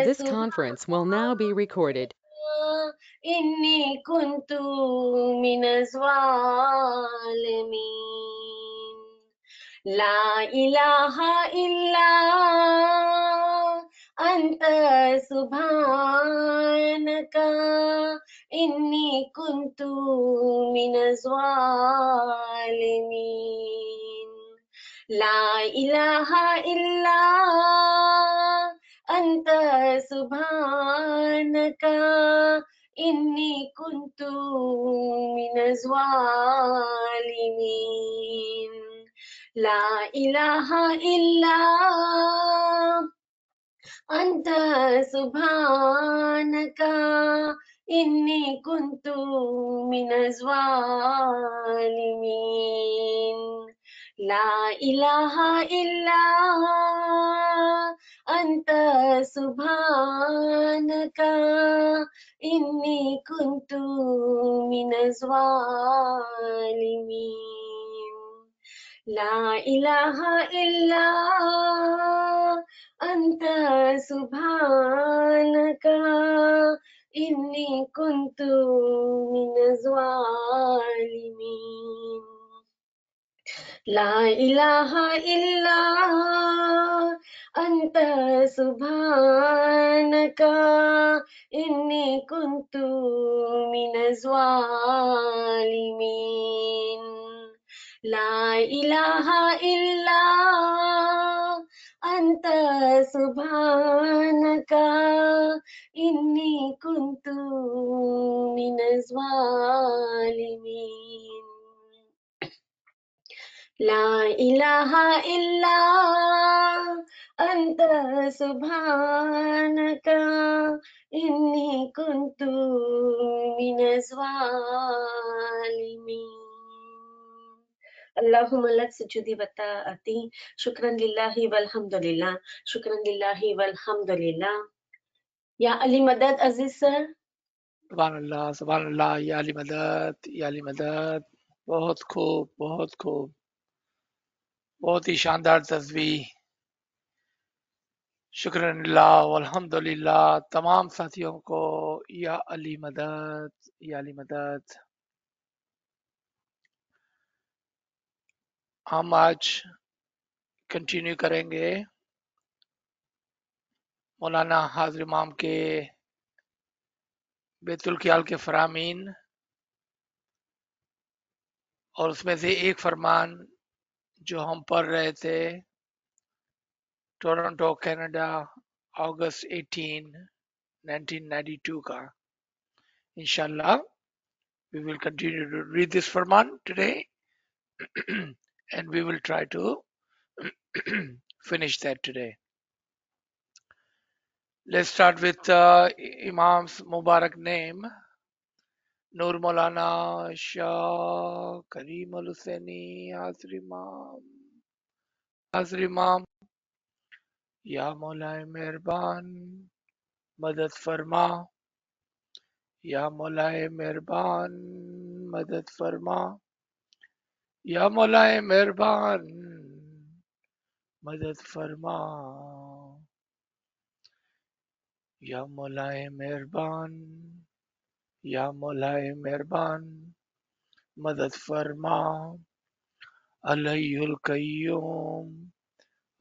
This conference will now be recorded. إني كنت من الظالمين لا إله إلا أنت سبحانك إني كنت من الظالمين لا إله إلا أنت سبحانك إني كنت من الظالمين لا إله إلا أنت سبحانك إني كنت من الظالمين لا إله إلا أنت سبحانك إني كنت من الظالمين لا إله إلا أنت سبحانك إني كنت من الظالمين لا إله إلا أنت سبحانك إني كنت من الظالمين لا إله إلا أنت سبحانك إني كنت من الظالمين لا إله إلا أنت سبحانك إني كنت من الظالمين اللهم لك سجودي وطاعتي شكرا لله والحمد لله شكرا لله والحمد لله या अली मदद अजीज sir सुभान अल्लाह या अली मदद बहुत खूब बहुत ही शानदार तस्वीर शुक्रिल्लाह अल्हम्दुलिल्लाह तमाम साथियों को या अली मदद। हम आज कंटिन्यू करेंगे मौलाना हाजिर इमाम के बैतुल ख्याल के फरामीन और उसमें से एक फरमान जो हम पढ़ रहे थे टोरंटो कनाडा अगस्त 18 1992 का। Inshallah, we will continue to read this Farman today and we will try to finish that today. Let's start with Imam's Mubarak name. Nur Maulana Shah Kareem Al Hussaini Hazir Imam Ya Maulay Mehrban Madad Farma Ya Maulay Mehrban Madad Farma Ya Maulay Mehrban Madad Farma Ya Maulay Mehrban Ya Maulay Mehrban Madad Farma Alayul Qayyum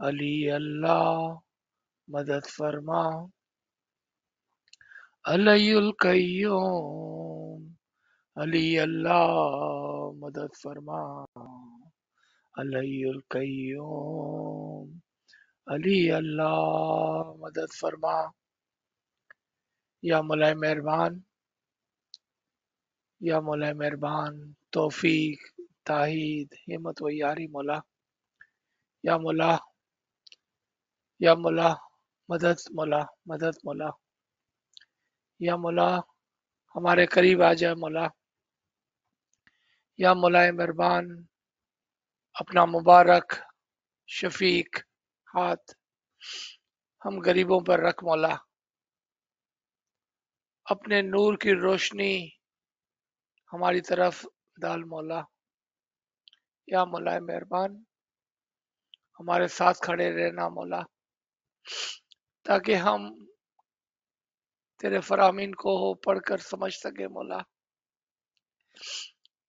Ali Allah Madad Farma Alayul Qayyum Ali Allah Madad Farma Alayul Qayyum Ali Allah Madad Farma Ya Maulay Mehrban तौफीक ताहीद हिम्मत व यारी मौला या मौला मदद मौला या मौला हमारे करीब आ जाए मौला या मौलाए मेहरबान अपना मुबारक शफीक हाथ हम गरीबों पर रख मौला अपने नूर की रोशनी हमारी तरफ डाल मौला या मौलाए मेहरबान हमारे साथ खड़े रहना मौला ताकि हम तेरे फरामीन को हो पढ़कर समझ सके मौला।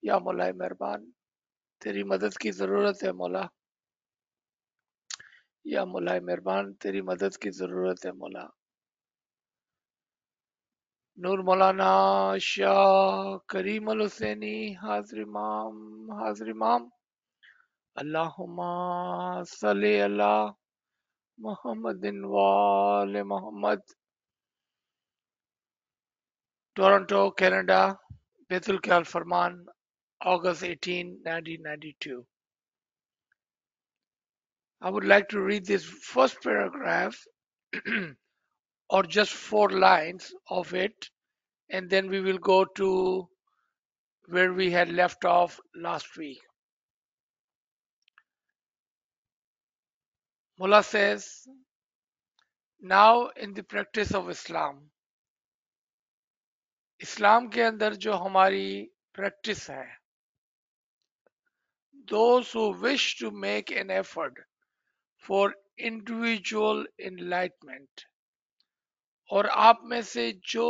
या मौला मेहरबान, तेरी मदद की जरूरत है मौला। या मौला मेहरबान, तेरी मदद की जरूरत है मौला। नूर मौलाना शाह करीम अल हुसैनी हाजिर इमाम। अल्लाहुम्मा सल्ली अला मुहम्मदिन वाले मोहम्मद। टोरंटो कनाडा, बैतुल ख्याल फरमान, August 18, 1992. I would like to read this first paragraph or just 4 lines of it, and then we will go to where we had left off last week. Mullah says, now in the practice of Islam, इस्लाम के अंदर जो हमारी practice है, those who wish to make an effort for individual enlightenment, और आप में से जो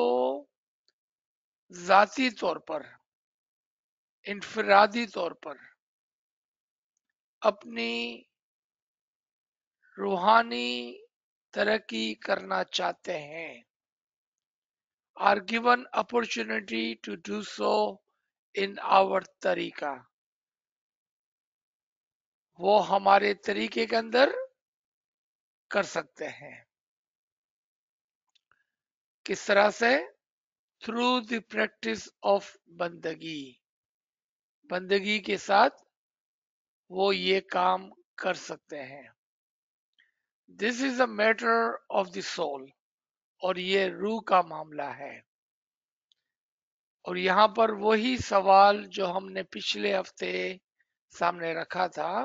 जाती तौर पर, इनफरादी तौर पर अपनी रूहानी तरक्की करना चाहते हैं, are given opportunity to do so in our तरीका, वो हमारे तरीके के अंदर कर सकते हैं। किस तरह से? थ्रू द प्रैक्टिस ऑफ बंदगी, बंदगी के साथ वो ये काम कर सकते हैं। This is a matter of the soul, और ये रूह का मामला है। और यहाँ पर वही सवाल जो हमने पिछले हफ्ते सामने रखा था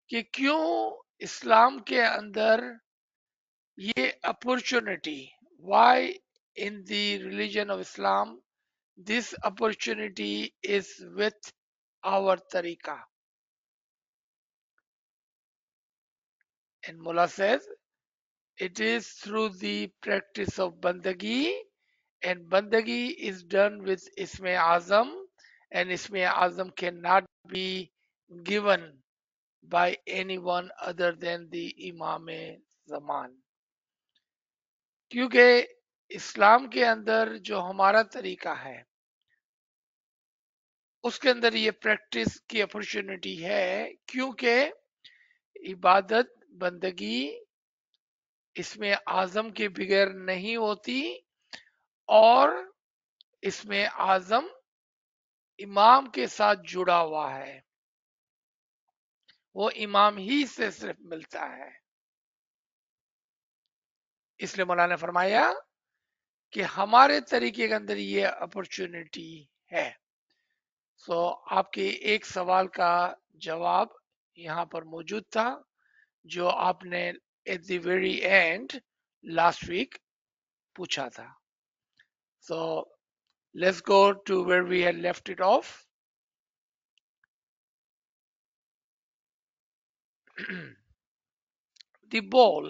कि क्यों इस्लाम के अंदर ये opportunity, why in the religion of Islam this opportunity is with our तरीका। एंड मुल्ला says it is through the practice of bandagi, and bandagi is done with isme azam, and isme azam cannot be given by anyone other than the imam zaman, क्योंकि इस्लाम के अंदर जो हमारा तरीका है उसके अंदर ये प्रैक्टिस की अपॉर्चुनिटी है, क्योंकि इबादत बंदगी इसमें आजम के बगैर नहीं होती, और इसमें आजम इमाम के साथ जुड़ा हुआ है, वो इमाम ही से सिर्फ मिलता है। इसलिए मौलाना ने फरमाया कि हमारे तरीके के अंदर ये अपॉर्चुनिटी है। सो आपके एक सवाल का जवाब यहाँ पर मौजूद था जो आपने at the very end last week पूछा था। So let's go to where we had left it off. The ball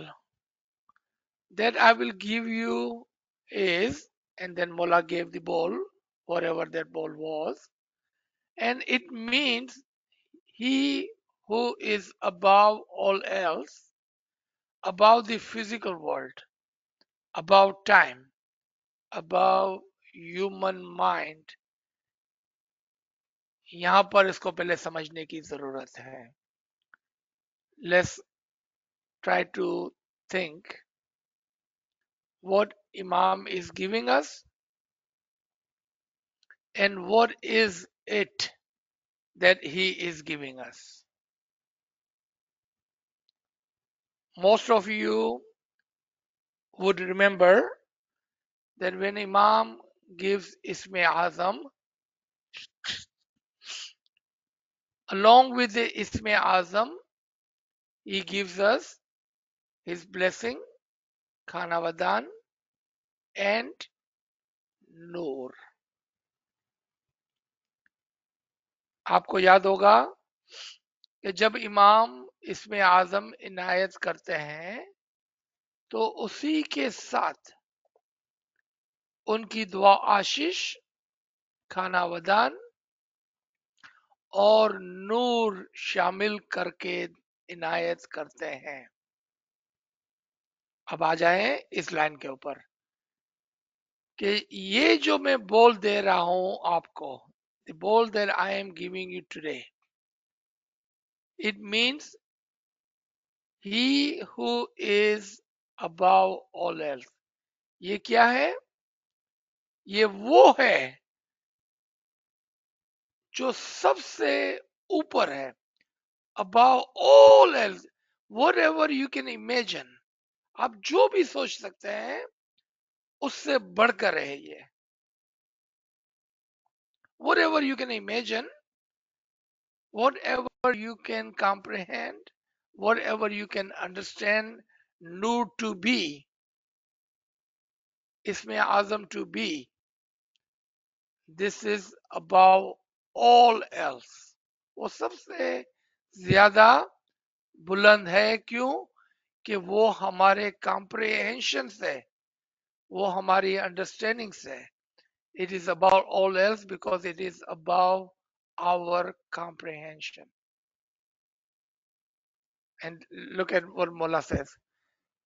that I will give you is, and then Mullah gave the ball, whatever that ball was, and it means he who is above all else, above the physical world, above time, above human mind. यहाँ पर इसको पहले समझने की जरूरत है। Let's try to think what Imam is giving us and what is it that he is giving us. Most of you would remember that when Imam gives Isme Azam, along with the Isme Azam, he gives us his blessing, Khanavadan, and Noor. आपको याद होगा कि जब इमाम इसमें आजम इनायत करते हैं तो उसी के साथ उनकी दुआ आशीष, खाना वदान और नूर शामिल करके इनायत करते हैं। अब आ जाए इस लाइन के ऊपर कि ये जो मैं बोल दे रहा हूं आपको, the bowl that I am giving you today, it means he who is above all else. ये क्या है? ये वो है जो सबसे ऊपर है, above all else, whatever you can imagine, आप जो भी सोच सकते हैं उससे बढ़कर है ये। Whatever you can imagine, whatever you can comprehend, whatever you can understand, nur to be, isme azam to be, this is above all else. वो सबसे ज्यादा बुलंद है। क्यों? कि वो हमारे कॉम्प्रिहेंशन से, वो हमारी अंडरस्टैंडिंग से। It is above all else because it is above our comprehension. And look at what Mullah says.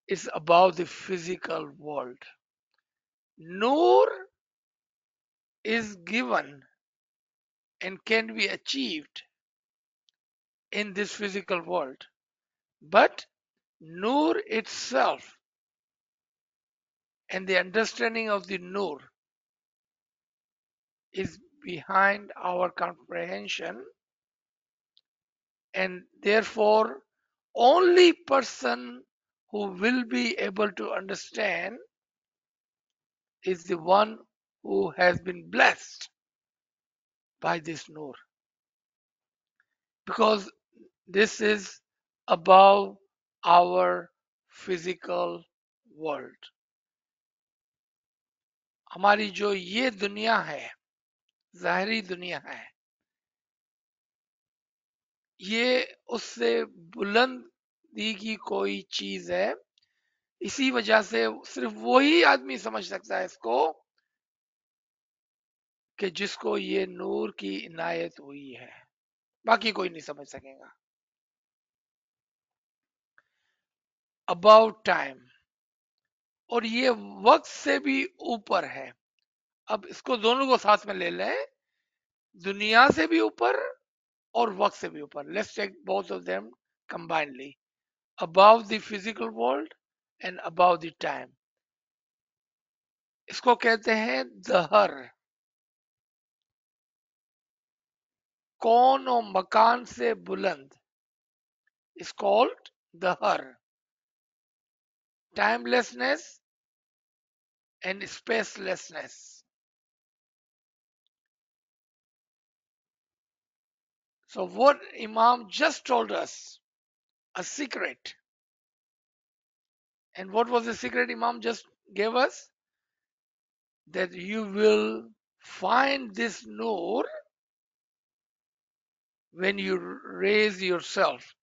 It's above the physical world. Nur is given and can be achieved in this physical world. But Nur itself and the understanding of the Nur is behind our comprehension, and therefore only person who will be able to understand is the one who has been blessed by this Nur, because this is above our physical world. हमारी जो ये दुनिया है, ज़ाहिरी दुनिया है, ये उससे बुलंदी की कोई चीज है। इसी वजह से सिर्फ वही आदमी समझ सकता है इसको कि जिसको ये नूर की इनायत हुई है, बाकी कोई नहीं समझ सकेगा। अबाउट टाइम, और ये वक्त से भी ऊपर है। अब इसको दोनों को साथ में ले लें, दुनिया से भी ऊपर और वक्त से भी ऊपर। Let's take both of them combinedly, above the physical world and above the time. इसको कहते हैं दहर। कौन और मकान से बुलंद is called Dahar. Timelessness and spacelessness. So what Imam just told us, a secret. And what was the secret Imam just gave us? That you will find this nur when you raise yourself,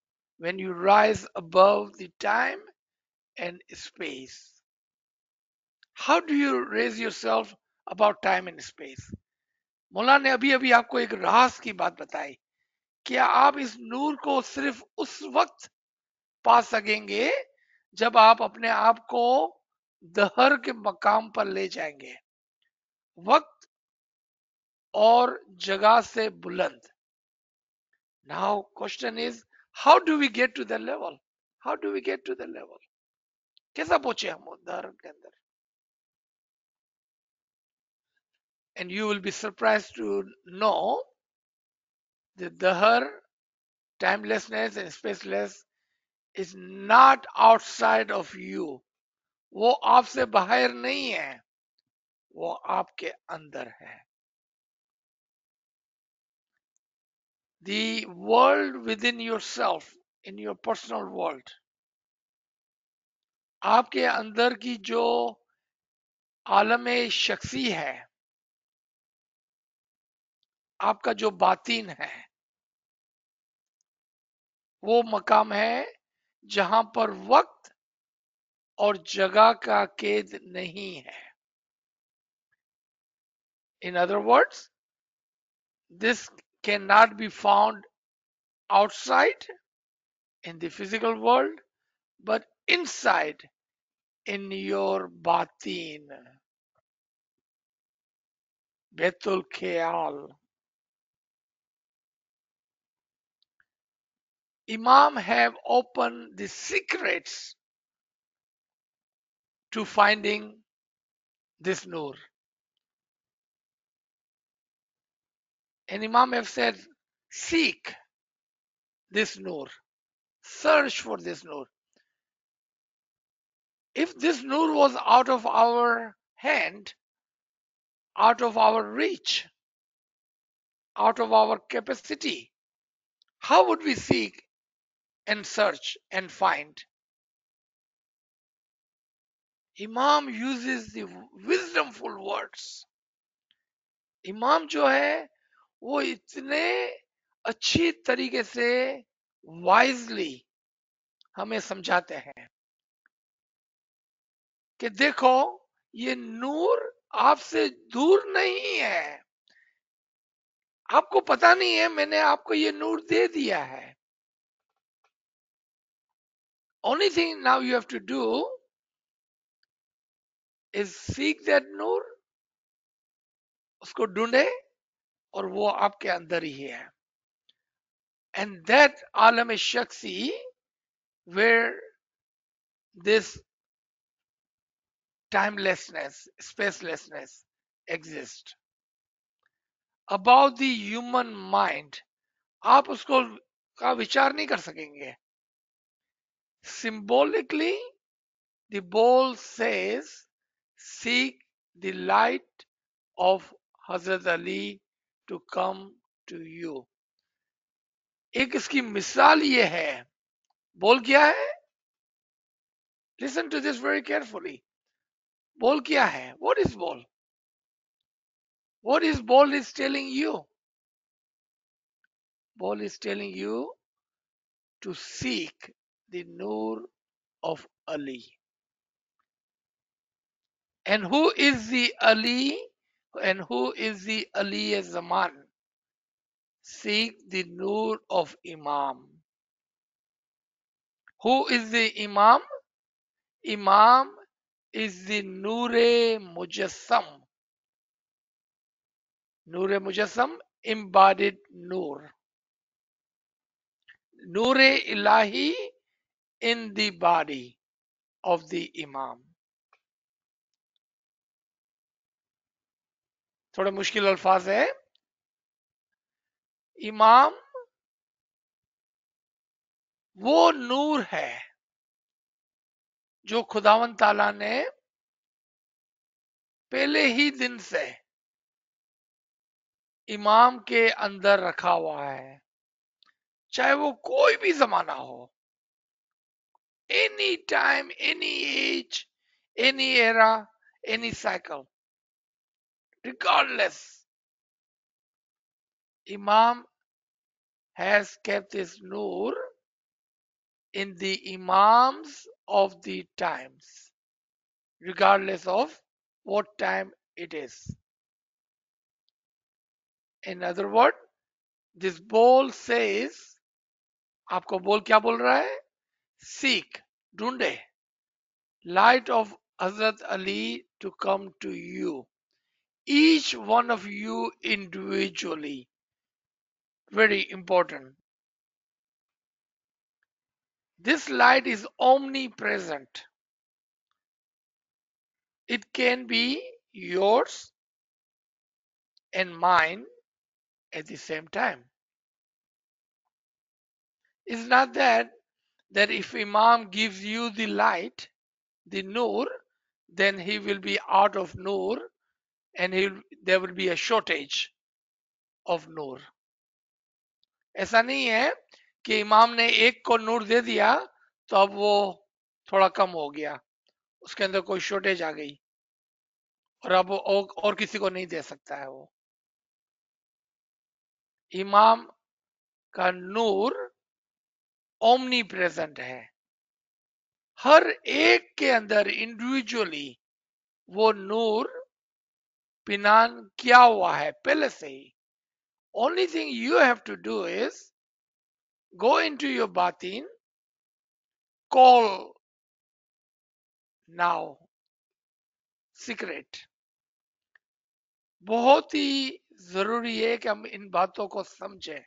when you rise above the time and space. How do you raise yourself above time and space? मौला ने अभी अभी आपको एक राज की बात बताई। क्या आप इस नूर को सिर्फ उस वक्त पा सकेंगे जब आप अपने आप को दहर के मकाम पर ले जाएंगे, वक्त और जगह से बुलंद। Now question is, how do we get to the level? How do we get to the level? कैसा पहुंचे हम दहर के अंदर? And you will be surprise to know the दहर, timelessness and spaceless is not outside of you. वो आपसे बाहर नहीं है, वो आपके अंदर है। The world within yourself, in your personal world, आपके अंदर की जो आलम शख्सी है, आपका जो बातीन है, वो मकाम है जहां पर वक्त और जगह का कैद नहीं है। In other words, this cannot be found outside in the physical world, but inside in your batin, Betul Khayal. Imam have opened the secrets to finding this Nur. And Imam have said, seek this Nur, search for this Nur. If this Nur was out of our hand, out of our reach, out of our capacity, how would we seek and search and find? Imam uses the wisdomful words. इमाम जो है वो इतने अच्छी तरीके से wisely हमें समझाते हैं कि देखो ये नूर आपसे दूर नहीं है, आपको पता नहीं है मैंने आपको ये नूर दे दिया है. Only thing now you have to do is seek that नूर, उसको ढूंढे और वो आपके अंदर ही है. And that Alam शख्सी where this timelessness, spacelessness exists. About the human mind, आप उसको का विचार नहीं कर सकेंगे. Symbolically, the bowl says, seek the light of Hazrat Ali to come to you. एक इसकी मिसाल ये है. बोल क्या है? Listen to this very carefully. बोल क्या है? What is bowl? What is bowl is telling you? Bowl is telling you to seek the Nur of Ali. And who is the Ali? And who is the Ali Zaman? Seek the Nur of Imam. Who is the Imam? Imam is the Noor-e Mujassam. Noor-e Mujassam, embodied Noor. Noor-e Ilahi in the body of the Imam. थोड़े मुश्किल अल्फाज है. इमाम वो नूर है जो खुदावन ताला ने पहले ही दिन से इमाम के अंदर रखा हुआ है, चाहे वो कोई भी जमाना हो. Any time, any age, any era, any cycle, regardless, Imam has kept his Nur in the Imams of the times, regardless of what time it is. In other words, this bowl says, आपको बोल क्या बोल रहा है? Seek, ढूंढे, light of Hazrat Ali to come to you. Each one of you individually. Very important. This light is omnipresent. It can be yours and mine at the same time. It's not that if Imam gives you the light, the Nur, then he will be out of Nur and there will be a shortage of Nur. ऐसा नहीं है कि इमाम ने एक को नूर दे दिया तो अब वो थोड़ा कम हो गया, उसके अंदर कोई शॉर्टेज आ गई और अब वो और किसी को नहीं दे सकता है. वो इमाम का नूर ओमनी प्रेजेंट है, हर एक के अंदर इंडिविजुअली वो नूर इत्मीनान किया हुआ है पहले से ही. Only thing you have to do is go into your batin, call now secret. बहुत ही जरूरी है कि हम इन बातों को समझें.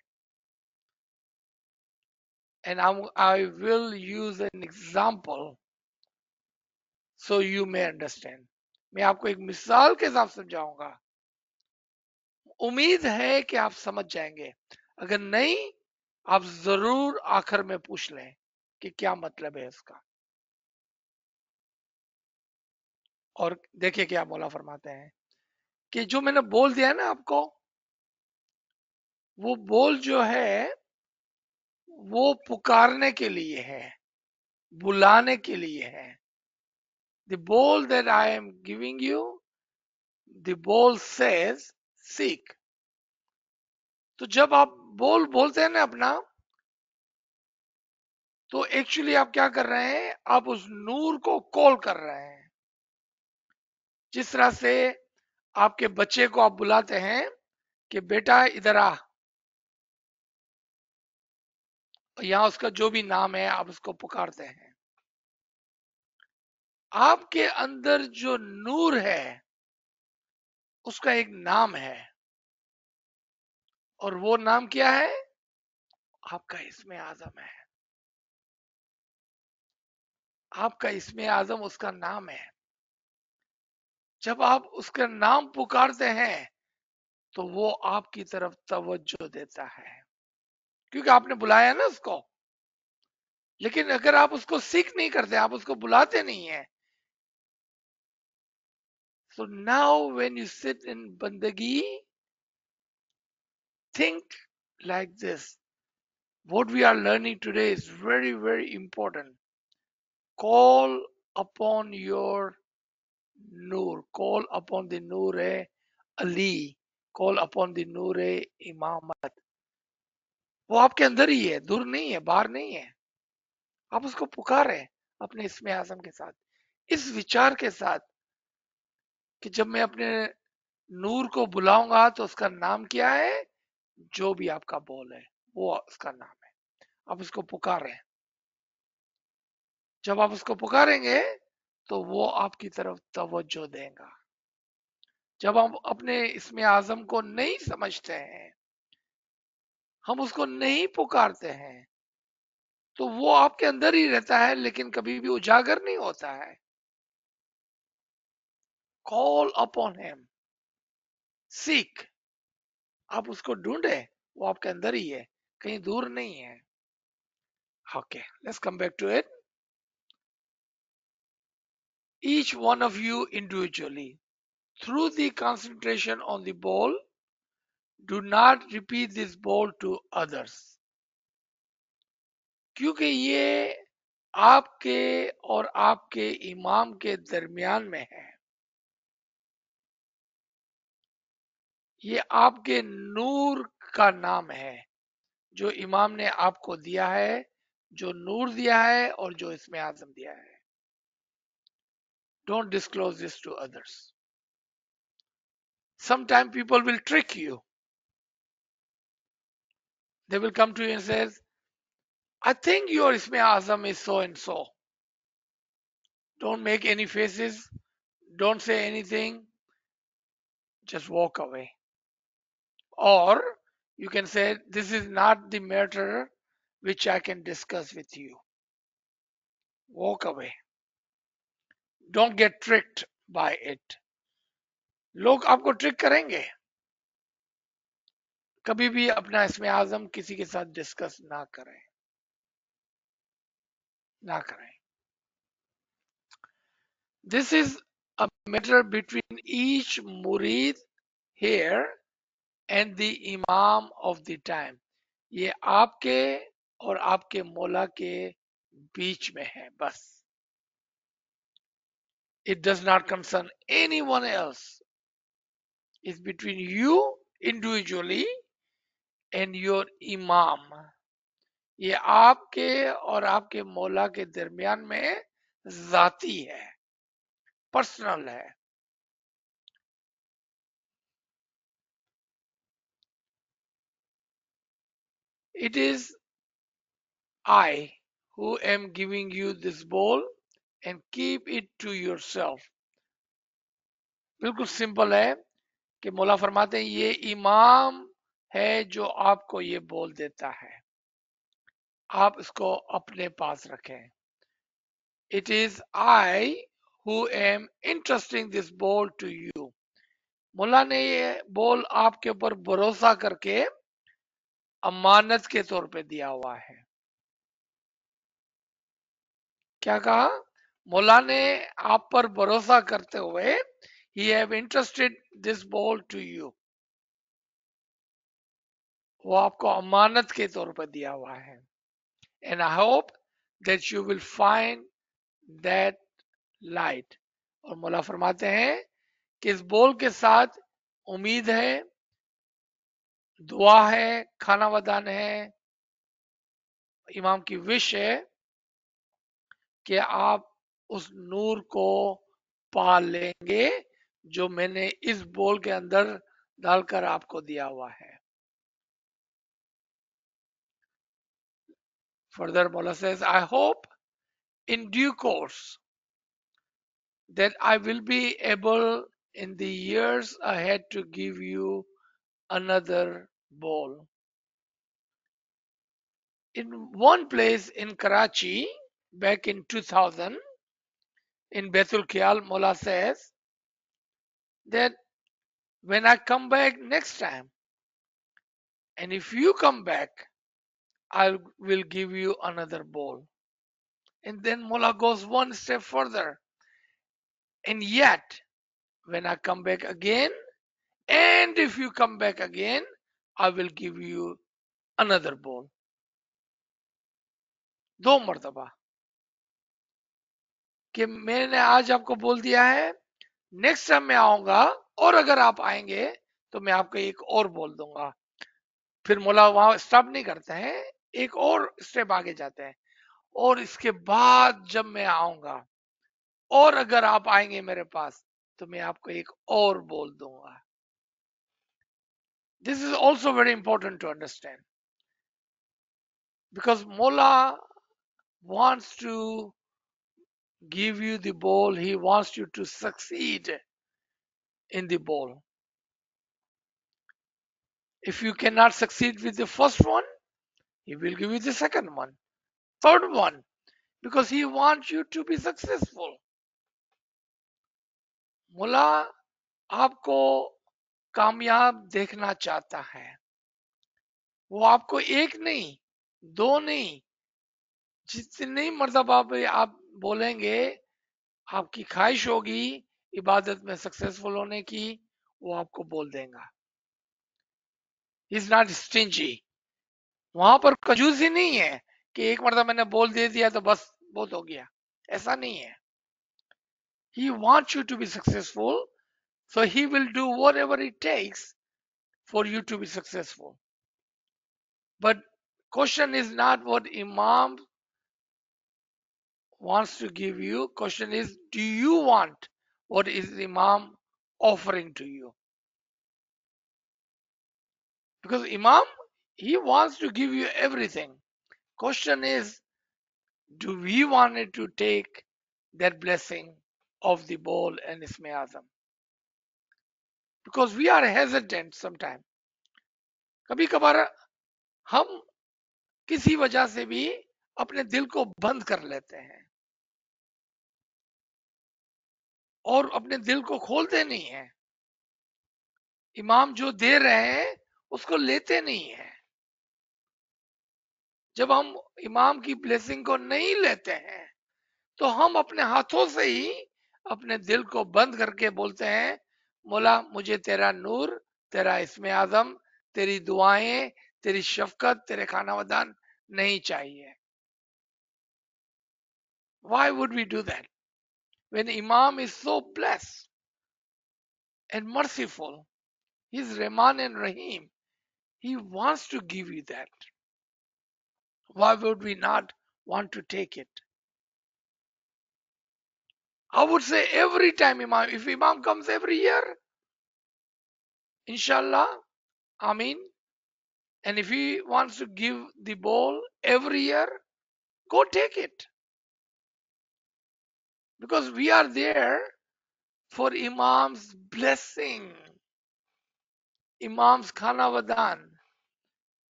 And I will use an example so you may understand. मैं आपको एक मिसाल के साथ समझाऊंगा. उम्मीद है कि आप समझ जाएंगे. अगर नहीं, आप जरूर आखिर में पूछ लें कि क्या मतलब है इसका. और देखिए क्या मौला फरमाते हैं कि जो मैंने बोल दिया है ना आपको, वो बोल जो है वो पुकारने के लिए है, बुलाने के लिए है. The bowl that I am giving you, the bowl says seek. तो जब आप बोल बोलते हैं ना अपना, तो एक्चुअली आप क्या कर रहे हैं, आप उस नूर को कॉल कर रहे हैं. जिस तरह से आपके बच्चे को आप बुलाते हैं कि बेटा इधर आ, यहां उसका जो भी नाम है आप उसको पुकारते हैं. आपके अंदर जो नूर है उसका एक नाम है, और वो नाम क्या है, आपका इस्मे आजम है. आपका इस्मे आजम उसका नाम है. जब आप उसका नाम पुकारते हैं तो वो आपकी तरफ तवज्जो देता है, क्योंकि आपने बुलाया ना उसको. लेकिन अगर आप उसको सीख नहीं करते, आप उसको बुलाते नहीं है, so now when you sit in bandagi, think like this. What we are learning today is very, very important. Call upon your Noor, call upon the Noor Ali, call upon the Noor Imamat. वो आपके अंदर ही है, दूर नहीं है, बाहर नहीं है. आप उसको पुकारे अपने इस्मे आजम के साथ, इस विचार के साथ कि जब मैं अपने नूर को बुलाऊंगा तो उसका नाम क्या है, जो भी आपका बोल है वो उसका नाम है. आप उसको पुकारें. जब आप उसको पुकारेंगे तो वो आपकी तरफ तवज्जो देगा. जब हम अपने इस्मे आजम को नहीं समझते हैं, हम उसको नहीं पुकारते हैं, तो वो आपके अंदर ही रहता है लेकिन कभी भी उजागर नहीं होता है. Call upon him, seek. आप उसको ढूंढे, वो आपके अंदर ही है, कहीं दूर नहीं है. Okay, let's come back to it. Each one of you individually, through the concentration on the bowl, do not repeat this bowl to others. क्योंकि ये आपके और आपके इमाम के दरमियान में है. ये आपके नूर का नाम है जो इमाम ने आपको दिया है, जो नूर दिया है और जो इसमें आजम दिया है. Don't disclose this to others. Sometimes people will trick you. They will come to you and says, I think your Isme Azam is so and so. Don't make any faces. Don't say anything. Just walk away. Or you can say, this is not the matter which I can discuss with you. Walk away. Don't get tricked by it. लोग आपको trick करेंगे. कभी भी अपना इसमें आजम किसी के साथ डिस्कस ना करें, ना करें. This is a matter between each murid here and the imam of the time. ये आपके और आपके मौला के बीच में है बस. It does not concern anyone else. It's between you individually and your imam. ये आपके और आपके मौला के दरमियान में जाती है, पर्सनल है. It is I who am giving you this bowl and keep it to yourself. बिल्कुल सिंपल है कि मौला फरमाते हैं ये इमाम है जो आपको ये बोल देता है, आप इसको अपने पास रखें. It is I who am entrusting this bowl to you. मुल्ला ने ये बोल आपके ऊपर भरोसा करके अमानत के तौर पे दिया हुआ है. क्या कहा? मुल्ला ने आप पर भरोसा करते हुए he have entrusted this bowl to you. वो आपको अमानत के तौर पर दिया हुआ है. And I hope that you will find that light. और मौला फरमाते हैं कि इस बोल के साथ उम्मीद है, दुआ है, खाना वदान है, इमाम की विश है कि आप उस नूर को पा लेंगे जो मैंने इस बोल के अंदर डालकर आपको दिया हुआ है. Further, Mola says, I hope in due course that I will be able in the years ahead to give you another bowl. In one place in Karachi back in 2000, in Baitul Khiyal, Mola says that when I come back next time, and if you come back, I will give you another bowl. And then Mola goes one step further. And yet, when I come back again, and if you come back again, I will give you another bowl. दो मर्तबा कि मैंने आज आपको बोल दिया है, next time मैं आऊंगा और अगर आप आएंगे तो मैं आपको एक और बोल दूंगा. फिर मौला वहां स्टॉप नहीं करते हैं, एक और स्टेप आगे जाते हैं, और इसके बाद जब मैं आऊंगा और अगर आप आएंगे मेरे पास तो मैं आपको एक और बोल दूंगा. This is also very important to understand because Mola wants to give you the bowl, he wants you to succeed in the bowl. If you cannot succeed with the first one, he will give you the second one, third one, because he wants you to be successful. Mola आपको कामयाब देखना चाहता है. वो आपको एक नहीं, दो नहीं, जितनी मर्तबा आप बोलेंगे, आपकी ख्वाहिश होगी इबादत में सक्सेसफुल होने की, वो आपको बोल देगा. Is not stingy. वहां पर कंजूसी नहीं है कि एक मर्तबा मैंने बोल दे दिया तो बस बहुत हो गया, ऐसा नहीं है. He wants you to be successful, so he will do whatever it takes for you to be successful. But question is not what Imam wants to give you. Question is, do you want what is Imam offering to you? Because Imam, he wants to give you everything. Question is, do we want it to take that blessing of the bowl and Isme Azam? Because we are hesitant sometimes. कभी कभार हम किसी वजह से भी अपने दिल को बंद कर लेते हैं और अपने दिल को खोलते नहीं हैं. इमाम जो दे रहे हैं उसको लेते नहीं हैं. जब हम इमाम की ब्लेसिंग को नहीं लेते हैं तो हम अपने हाथों से ही अपने दिल को बंद करके बोलते हैं, मौला मुझे तेरा नूर, तेरा इस्मे आजम, तेरी दुआएं, तेरी शफकत, तेरे खाना वदान नहीं चाहिए. Why would we do that when Imam is so blessed and merciful? He's Rahman and Rahim. He wants to give you that. Why would we not want to take it? I would say every time Imam, if Imam comes every year, Inshallah, Ameen, And if he wants to give the bowl every year, go take it. Because we are there for Imam's blessing, Imam's Khanavadan,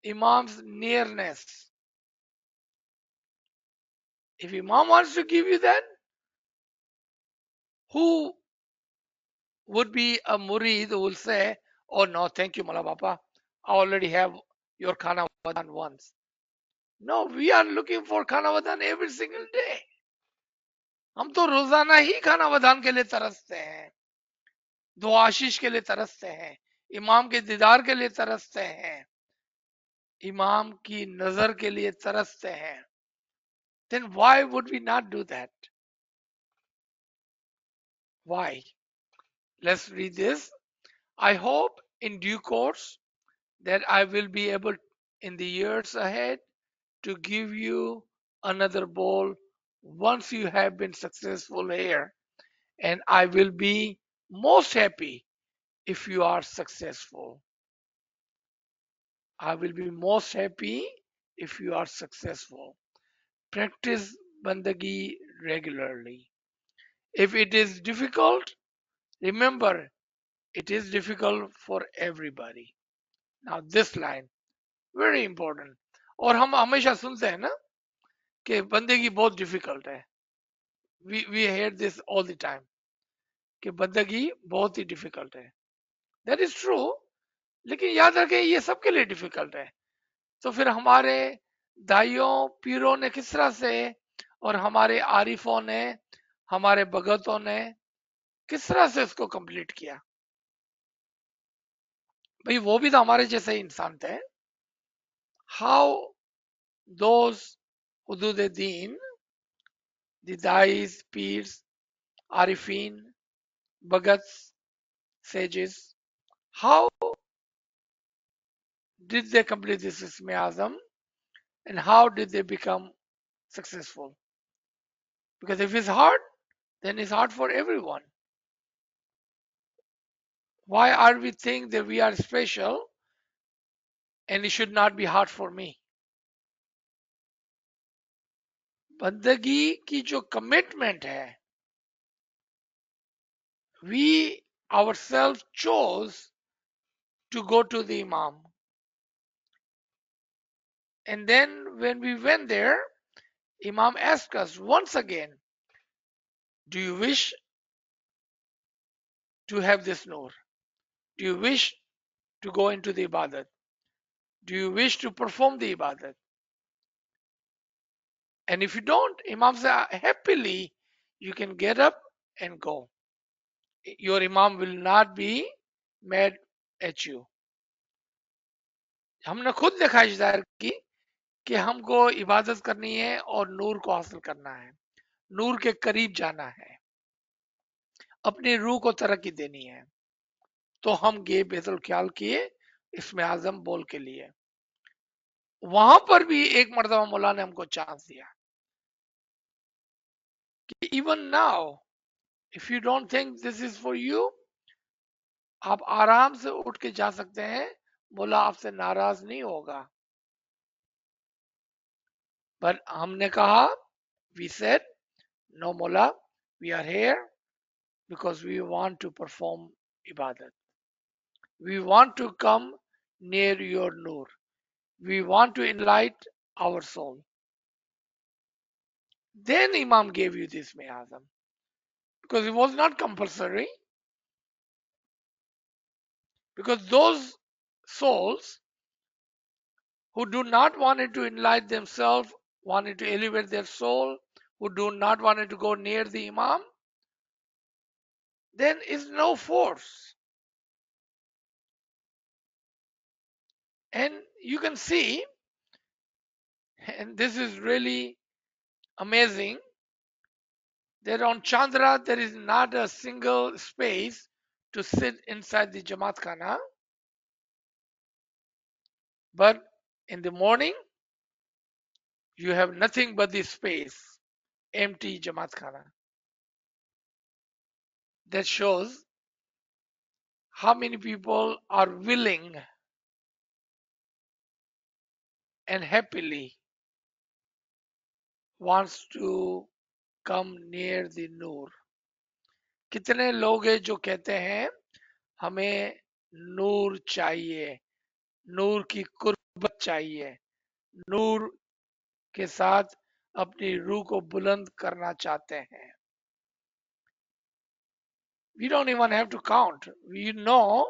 Imam's nearness. If Imam wants to give you that, who would be a murid who will say, oh no, thank you, Mala Bapa. I already have your Khanavadan once. No, we are looking for Khanavadan every single day. हम तो रोजाना ही खानावदान के लिए तरसते हैं, दो आशीष के लिए तरसते हैं, इमाम के दीदार के लिए तरसते हैं, इमाम की नजर के लिए तरसते हैं. Then why would we not do that? Why? Let's read this. I hope in due course that I will be able in the years ahead to give you another bowl once you have been successful here, and I will be most happy if you are successful. I will be most happy if you are successful. Practice bandagi regularly. If it is difficult, remember it is difficult for everybody. Now this line, very important. और हम हमेशा सुनते हैं ना कि बंदगी बहुत difficult है. We hear this all the time कि बंदगी बहुत ही डिफिकल्ट है. That is true. लेकिन याद रखें ये सबके लिए डिफिकल्ट है. तो फिर हमारे दाइयों पीरों ने किस तरह से और हमारे आरिफों ने हमारे भगतों ने किस तरह से इसको कंप्लीट किया. भाई वो भी तो हमारे जैसे ही इंसान थे. How those who do the deen, the dais, peers, arifin, bhagats, sages, how did they complete this Isme Azam and how did they become successful? Because if it's hard, then it's hard for everyone. Why are we think that we are special and it should not be hard for me? बंदगी की जो commitment है, we ourselves chose to go to the Imam. And then when we went there, Imam asked us once again, do you wish to have this nur? Do you wish to go into the ibadat? Do you wish to perform the ibadat? And if you don't, Imam said, happily you can get up and go. Your Imam will not be mad at you. हमने खुद ख्वाहिश जाहिर की कि हमको इबादत करनी है और नूर को हासिल करना है, नूर के करीब जाना है, अपनी रूह को तरक्की देनी है. तो हम गे बेतुल ख्याल किए इसमें आजम बोल के लिए. वहां पर भी एक मर्तबा मौला ने हमको चांस दिया कि even now if you don't think this is for you, आप आराम से उठ के जा सकते हैं, मौला आपसे नाराज नहीं होगा. पर हमने कहा, we said, no Mola, we are here because we want to perform ibadat. We want to come near your nur. We want to enlighten our soul. Then Imam gave you this Azam because it was not compulsory. Because those souls who do not want to enlighten themselves, wanted to elevate their soul, who do not want to go near the Imam, then is no force. And you can see, and this is really amazing, that on Chandra there is not a single space to sit inside the Jamaat Khana, but in the morning you have nothing but the space, empty Jamaat Khana. That shows how many people are willing and happily wants to come near the Noor. कितने लोग हैं जो कहते हैं हमें नूर चाहिए, नूर की कुर्बत चाहिए, नूर के साथ अपनी रूह को बुलंद करना चाहते हैं. We don't even have to count. We know,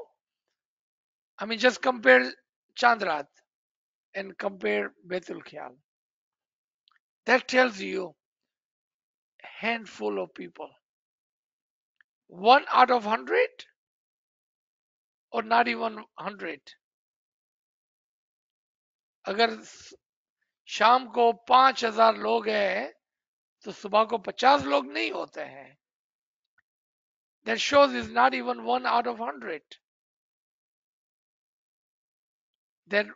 I mean, just compare Chandrat and compare Betul Khial. That tells you handful of people. 1 out of 100 or not even 100. अगर शाम को 5,000 लोग हैं तो सुबह को 50 लोग नहीं होते हैं. That shows is not even 1 out of 100 that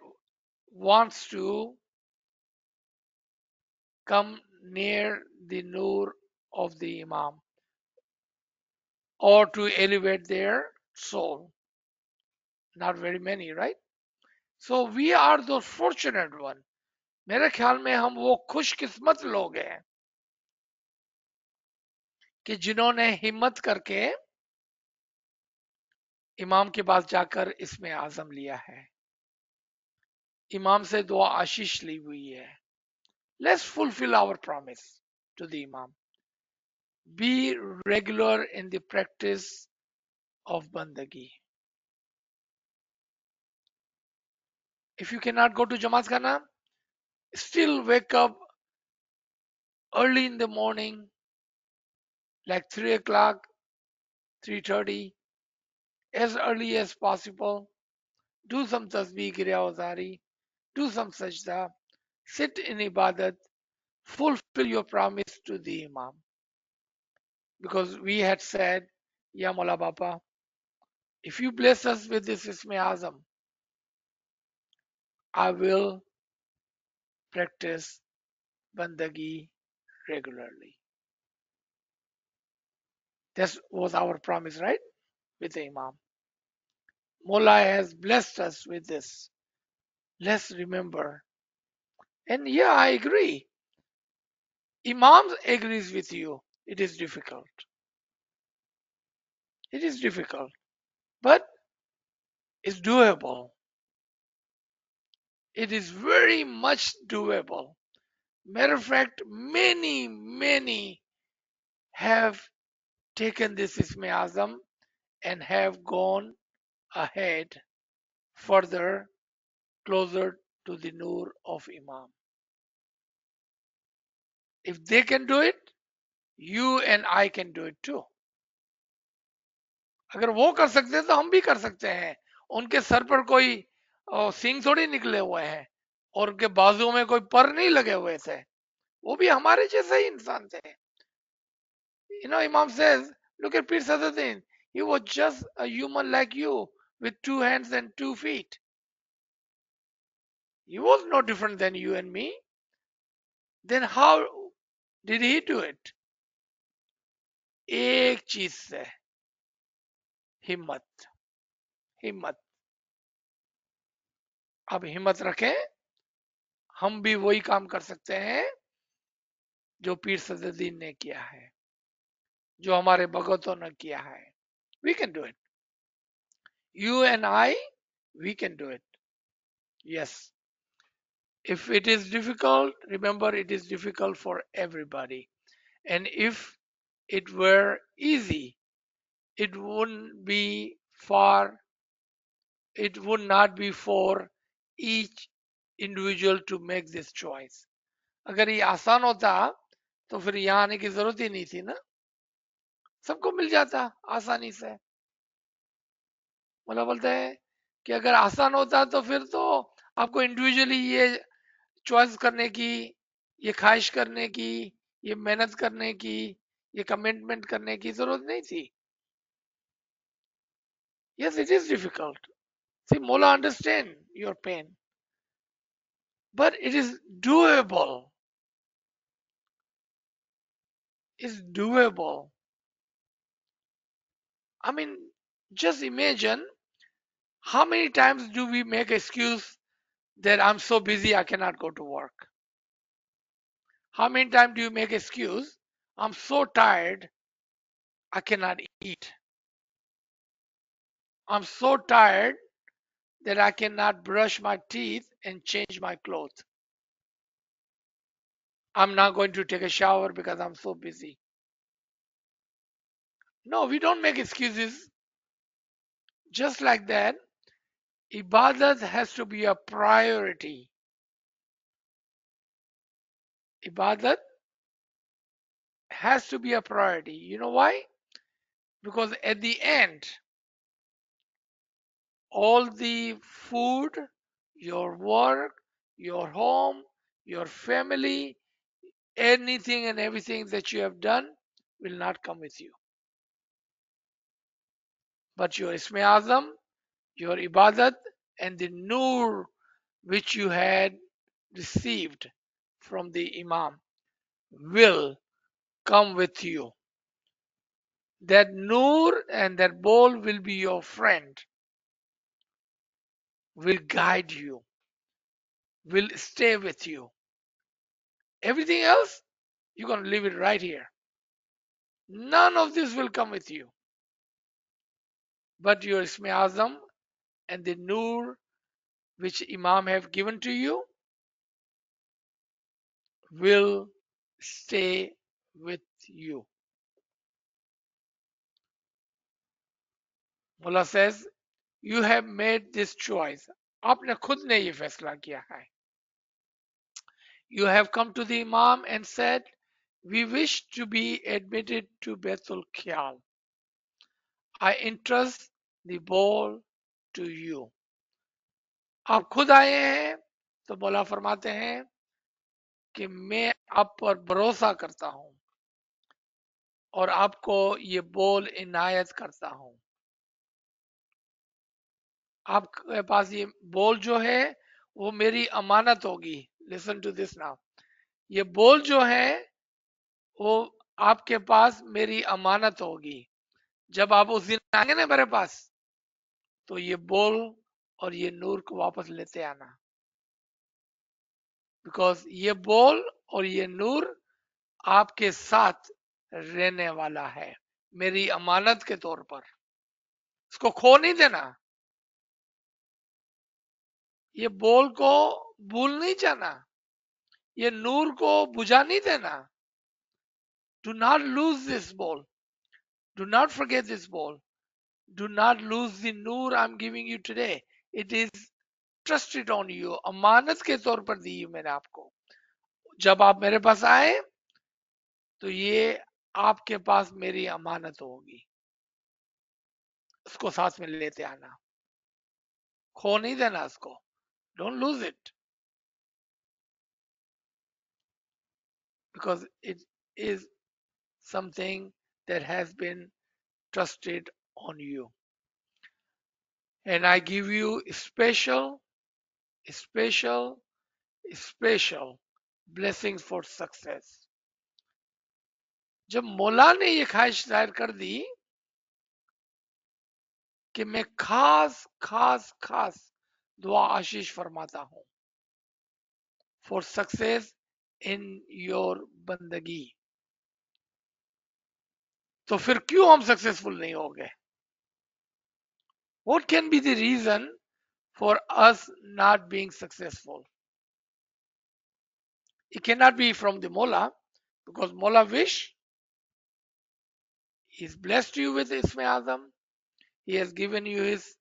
wants to come near the Noor of the Imam or to elevate their soul. Not very many, right? So we are those fortunate one. मेरे ख्याल में हम वो खुशकिस्मत लोग हैं कि जिन्होंने हिम्मत करके इमाम के पास जाकर इसमें आजम लिया है, इमाम से दुआ आशीष ली हुई है. Let's fulfill our promise to the Imam. Be regular in the practice of bandagi. If you cannot go to Jamaat Khana, still wake up early in the morning, like 3 o'clock, 3:30, as early as possible. Do some tasbih, Giriya do some sajda, sit in ibadat, fulfill your promise to the Imam. Because we had said, Ya Mola Baba, if you bless us with this Isme Azam, I will practice bandagi regularly. That was our promise, right? With the Imam. Mola has blessed us with this. Let's remember. And yeah, I agree. Imam agrees with you. It is difficult. It is difficult. But it's doable. It is very much doable. Matter of fact, many have taken this Isme Azam and have gone ahead further, closer to the Noor of Imam. If they can do it, you and I can do it too. अगर वो कर सकते हैं तो हम भी कर सकते हैं. उनके सर पर कोई सींग थोड़ी निकले हुए हैं और उनके बाजुओं में कोई पर नहीं लगे हुए थे. वो भी हमारे जैसे ही इंसान थे. You know, Imam says, look at Pir Sadaddin. He was just a human like you with 2 hands and 2 feet. He was no different than you and me. Then how did he do it? एक चीज से, हिम्मत. हिम्मत. अब हिम्मत रखें, हम भी वही काम कर सकते हैं जो पीर सदुद्दीन ने किया है, जो हमारे भगतों ने किया है. We can do it. You and I, we can do it. Yes. If it is difficult, remember it is difficult for everybody. And if it were easy, it wouldn't be far, it would not be for each individual to make this choice. अगर ये आसान होता तो फिर यहाँ आने की जरूरत ही नहीं थी ना. सबको मिल जाता आसानी से. मतलब बोलते हैं कि अगर आसान होता तो फिर तो आपको इंडिविजुअली ये चॉइस करने की, ये ख्वाहिश करने की, ये मेहनत करने की, ये कमिटमेंट करने की जरूरत नहीं थी. Yes, it is difficult. See, Mola understand your pain, but it is doable. It's doable. I mean, just imagine how many times do we make excuse that I'm so busy I cannot go to work? How many times do you make excuse? I'm so tired I cannot eat. I'm so tired that I cannot brush my teeth and change my clothes. I'm not going to take a shower because I'm so busy. No, we don't make excuses. Just like that, ibadat has to be a priority. Ibadat has to be a priority. You know why? Because at the end, all the food, your work, your home, your family, anything and everything that you have done will not come with you. But your Isme Azam, your Ibadat, and the Nur which you had received from the Imam will come with you. That Nur and that bowl will be your friend, will guide you, will stay with you. Everything else, you're going to leave it right here. None of this will come with you. But your Isme Azam and the Nur which Imam have given to you will stay with you. Mullah says, you have made this choice. आपने खुद ने ये फैसला किया है. You have come to the Imam and said, we wish to be admitted to Baitul Khiyal. I entrust the ball to you. आप खुद आए हैं तो मौला फरमाते हैं कि मैं आप पर भरोसा करता हूं और आपको ये बोल इनायत करता हूं. आपके पास ये बोल जो है वो मेरी अमानत होगी. Listen to this now. ये बोल जो है वो आपके पास मेरी अमानत होगी. जब आप उस दिन आएंगे ना मेरे पास तो ये बोल और ये नूर को वापस लेते आना. बिकॉज ये बोल और ये नूर आपके साथ रहने वाला है मेरी अमानत के तौर पर. इसको खो नहीं देना. ये बोल को भूल नहीं जाना. ये नूर को बुझा नहीं देना. Do not lose this ball. Do not forget this ball. Do not lose the noor I'm giving you today. It is trusted on you. अमानत के तौर पर दी मैंने आपको. जब आप मेरे पास आए तो ये आपके पास मेरी अमानत होगी. उसको साथ में लेते आना. खो नहीं देना उसको. Don't lose it. Because it is something that has been trusted on you. And I give you special, special, special blessings for success. जब मौला ने ये ख्वाहिश जाहिर कर दी कि मैं खास खास खास दुआ आशीष फरमाता हूं फॉर सक्सेस इन योर बंदगी, तो फिर क्यों हम सक्सेसफुल नहीं हो गए? What can be the reason for us not being successful? It cannot be from the Mola, because Mola wish, he's blessed you with Isme Azam, he has given you his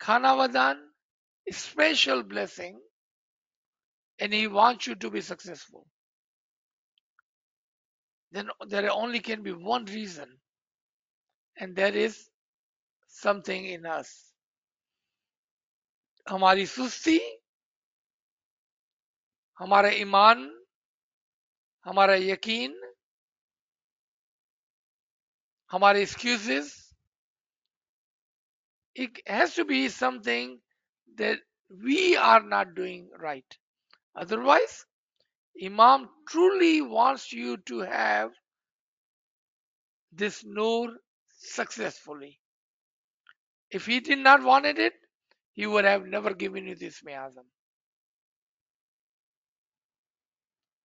Khana Vadan, special blessing, and he wants you to be successful. Then there only can be one reason, and that is something in us. हमारी सुस्ती, हमारा ईमान, हमारा यकीन, हमारे excuses, it has to be something that we are not doing right. Otherwise, Imam truly wants you to have this Noor successfully. If he did not wanted it, he would have never given you this Azam.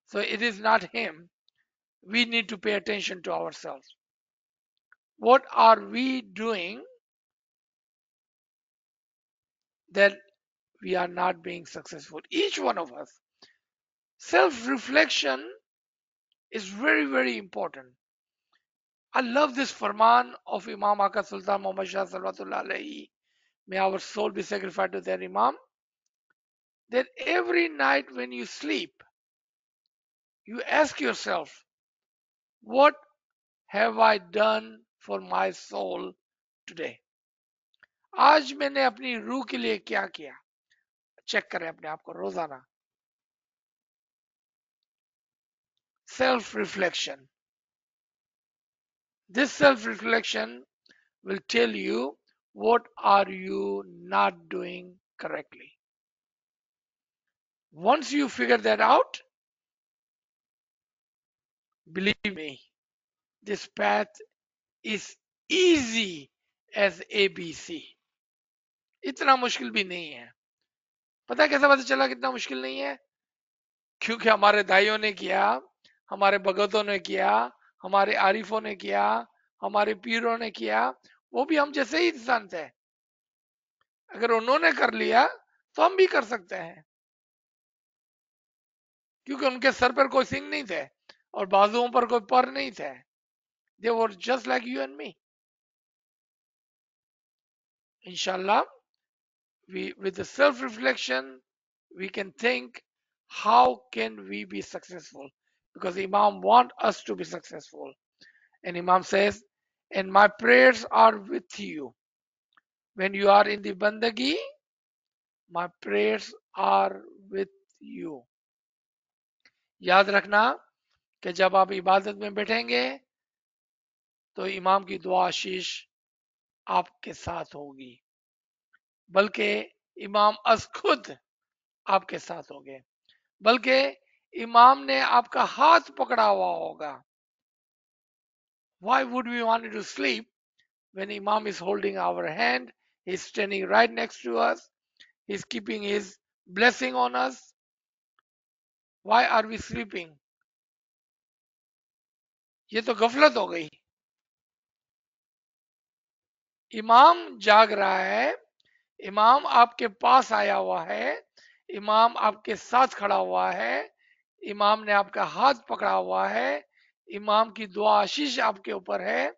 So it is not him. We need to pay attention to ourselves. What are we doing that we are not being successful? Each one of us. Self-reflection is very, very important. I love this Farman of Imam Aka Sultan Muhammad Shah Salawatullah Alayhi. May our soul be sacrificed to their Imam. That every night when you sleep, you ask yourself, what have I done for my soul today? आज मैंने अपनी रूह के लिए क्या किया? Check करें अपने आप को रोजाना. Self reflection. This self reflection will tell you what are you not doing correctly. Once you figure that out, believe me, this path is easy as ABC. इतना मुश्किल भी नहीं है. पता है कैसा पता चला कितना मुश्किल नहीं है? क्योंकि हमारे दाइयों ने किया, हमारे भगतों ने किया, हमारे आरिफों ने किया, हमारे पीरों ने किया. वो भी हम जैसे ही इंसान थे. अगर उन्होंने कर लिया तो हम भी कर सकते हैं, क्योंकि उनके सर पर कोई सिंग नहीं थे और बाजुओं पर कोई पर नहीं थे. They were just like you and me. Inshallah, with the self-reflection, we can think how can we be successful, because Imam want us to be successful. And Imam says, and my prayers are with you. When you are in the bandagi, my prayers are with you. याद रखना कि जब आप इबादत में बैठेंगे तो इमाम की दुआ आशीष आपके साथ होगी, बल्कि इमाम अज खुद आपके साथ होंगे, बल्कि इमाम ने आपका हाथ पकड़ा हुआ होगा. Why would we want to sleep when Imam is holding our hand? He's standing right next to us. He's keeping his blessing on us. Why are we sleeping? ये तो गफलत हो गई. इमाम जाग रहा है, इमाम आपके पास आया हुआ है, इमाम आपके साथ खड़ा हुआ है, इमाम ने आपका हाथ पकड़ा हुआ है, इमाम की दुआ आशीष आपके ऊपर है,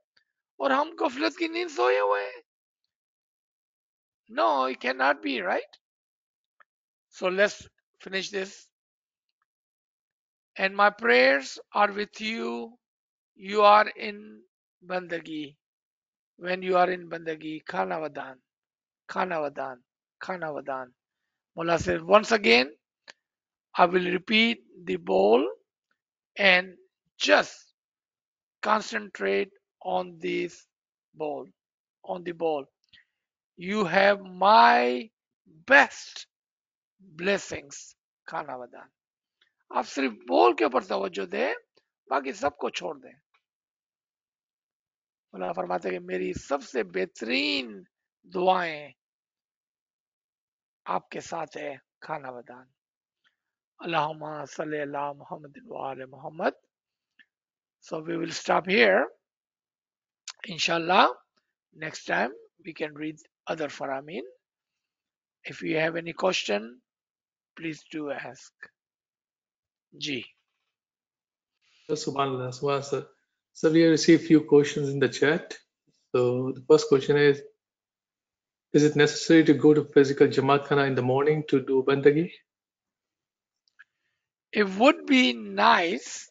और हम गफलत की नींद सोए हुए हैं. No, it cannot be, right? So let's finish this. And my prayers are with you. You are in bandagi. When you are in bandagi, khana vadan, khana vadan, khana vadan. Mullah says, once again, I will repeat the bowl and just concentrate on this bowl, on the bowl. You have my best blessings, khana vadan. आप सिर्फ बोल के ऊपर तवज्जो दें, बाकी सबको छोड़ दें. अल्लाह फरमाते हैं कि मेरी सबसे बेहतरीन दुआएं आपके साथ है, खाना बदान. अल्लाहुम्मा सल्ली अला मुहम्मद व आले Muhammad. So we will stop here. Inshallah, next time we can read other Faramin. If you have any question, please do ask. Ji. Subhanallah, Subhanallah, sir. So we have received few questions in the chat. So the first question is it necessary to go to physical Jamaat Khana in the morning to do bandagi? It would be nice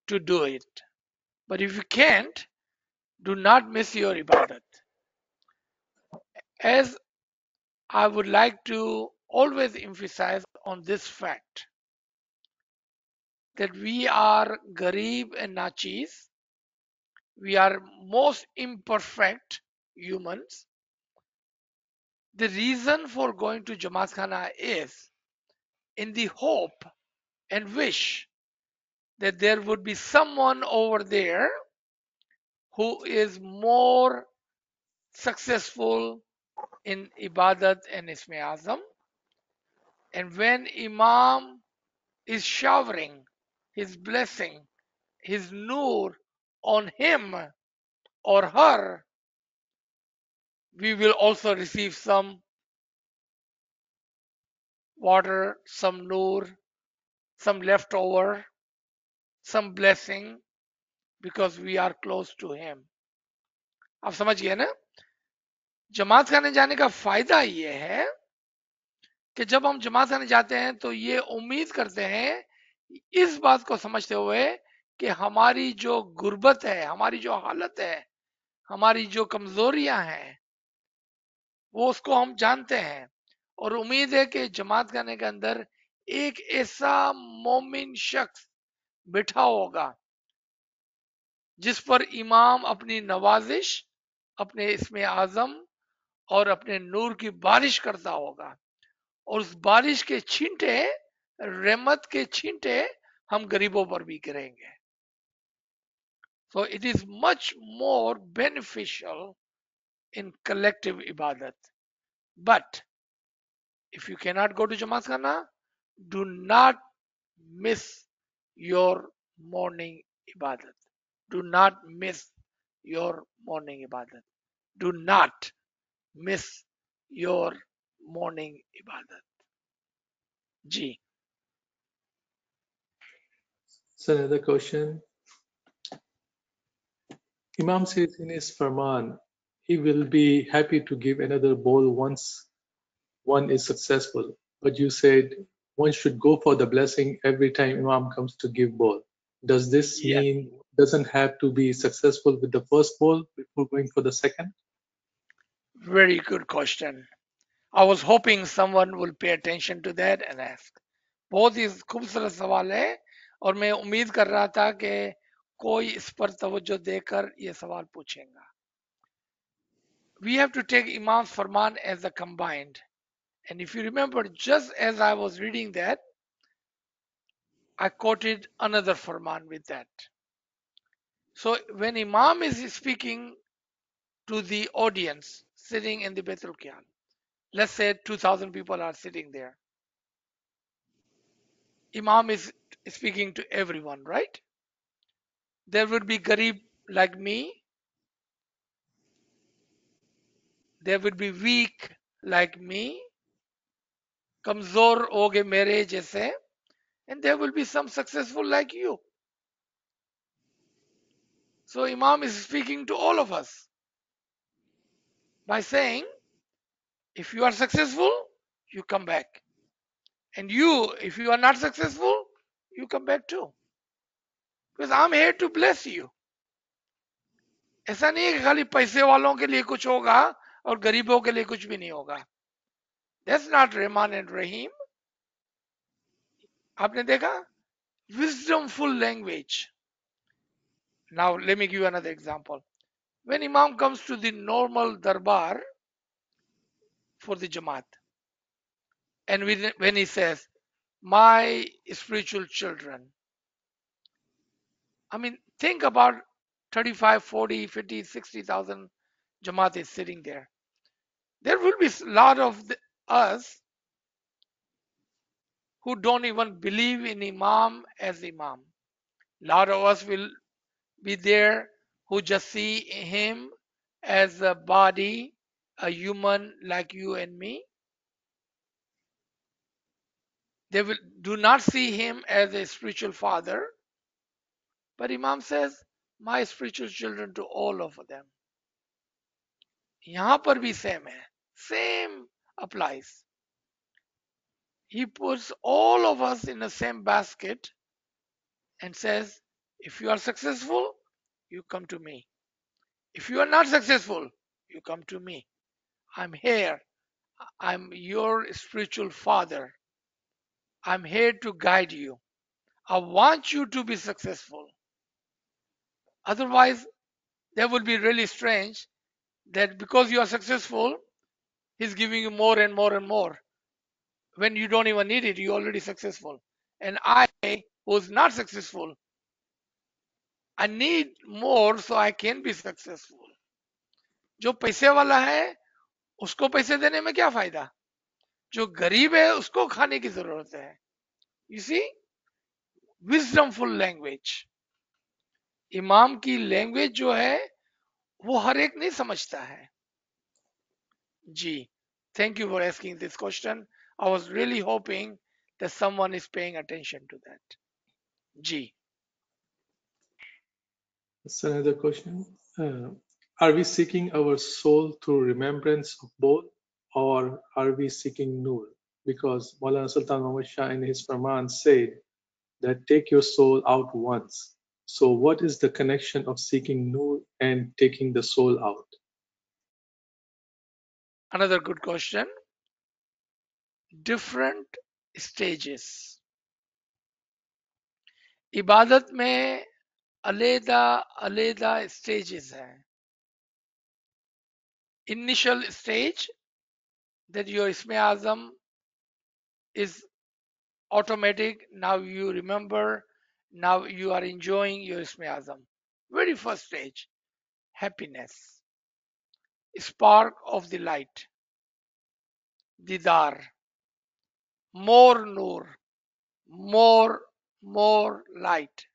to do it, but if you can't, do not miss your ibadat. As I would like to always emphasize on this fact that we are Garib and Nachis, we are most imperfect humans. The reason for going to Jamaat Khana is in the hope and wish that there would be someone over there who is more successful in Ibadat and Isme Azam. And when Imam is showering His blessing, His nur on him or her, we will also receive some water, some nur, some leftover, some blessing because we are close to him. आप समझ गए ना? जमात खाने जाने का फायदा ये है कि जब हम जमात खाने जाते हैं तो ये उम्मीद करते हैं, इस बात को समझते हुए कि हमारी जो गुर्बत है, हमारी जो हालत है, हमारी जो कमजोरियां हैं, वो उसको हम जानते हैं और उम्मीद है कि जमात खाने के अंदर एक ऐसा मोमिन शख्स बैठा होगा जिस पर इमाम अपनी नवाजिश, अपने इसमें आजम और अपने नूर की बारिश करता होगा और उस बारिश के छींटे, रहमत के छींटे हम गरीबों पर भी गिरेंगे. So it is much more beneficial in collective ibadat. But if you cannot go to Jamaat Khana, do not miss your morning ibadat. Do not miss your morning ibadat. Do not miss your morning ibadat. Ji. So another question. Imam says in his Farman, he will be happy to give another bowl once one is successful. But you said one should go for the blessing every time Imam comes to give bowl. Does this Yes. mean doesn't have to be successful with the first bowl before going for the second? Very good question. I was hoping someone will pay attention to that and ask. बहुत ही खूबसूरत सवाल है और मैं उम्मीद कर रहा था कि कोई इस पर तवज्जो देकर ये सवाल पूछेगा. We have to take Imam's Farman as a combined. And if you remember, just as I was reading that, I quoted another Farman with that. So when Imam is speaking to the audience sitting in the Baitul Qiyam, let's say 2,000 people are sitting there. Imam is speaking to everyone, right? There would be Garib like me. There would be weak like me. Kamzor hoge mere jaise. And there will be some successful like you. So Imam is speaking to all of us by saying, if you are successful, you come back. And you, if you are not successful, you come back too. Because I'm here to bless you. ऐसा नहीं है कि खाली पैसे वालों के लिए कुछ होगा और गरीबों के लिए कुछ भी नहीं होगा. That's not Rahman and Rahim. आपने देखा? Wisdomful language. Now let me give you another example. When Imam comes to the normal darbar for the Jamaat, and when he says, my spiritual children, I mean, think about 35, 40, 50, 60,000 Jamaat is sitting there. There will be a lot of us who don't even believe in Imam as Imam. A lot of us will be there who just see him as a body, a human like you and me. They will do not see him as a spiritual father. But Imam says, my spiritual children to all of them. यहाँ पर भी same है. Same applies. He puts all of us in the same basket and says, if you are successful, you come to me. If you are not successful, you come to me. I'm here. I'm your spiritual father. I'm here to guide you. I want you to be successful. Otherwise, that would be really strange that because you are successful, he's giving you more and more and more. When you don't even need it, you're already successful. And I, who's not successful, I need more so I can be successful. जो पैसे वाला है उसको पैसे देने में क्या फायदा? जो गरीब है उसको खाने की जरूरत है. You see? wisdomful language. इमाम की लैंग्वेज जो है वो हर एक नहीं समझता है जी. Thank you for asking this question. I was really hoping that someone is paying attention to that. Ji. That's another question. Are we seeking our soul through remembrance of both, or are we seeking Nur? Because Maulana Sultan Muhammad Shah in his Farman said that take your soul out once. So, what is the connection of seeking Nur and taking the soul out? Another good question. Different stages. इबादत में अलैदा अलैदा stages हैं. Initial stage that your Isme Azam is automatic. Now you remember. Now you are enjoying your Isme Azam. Very first stage, happiness, spark of the light, didar, more nur, more light.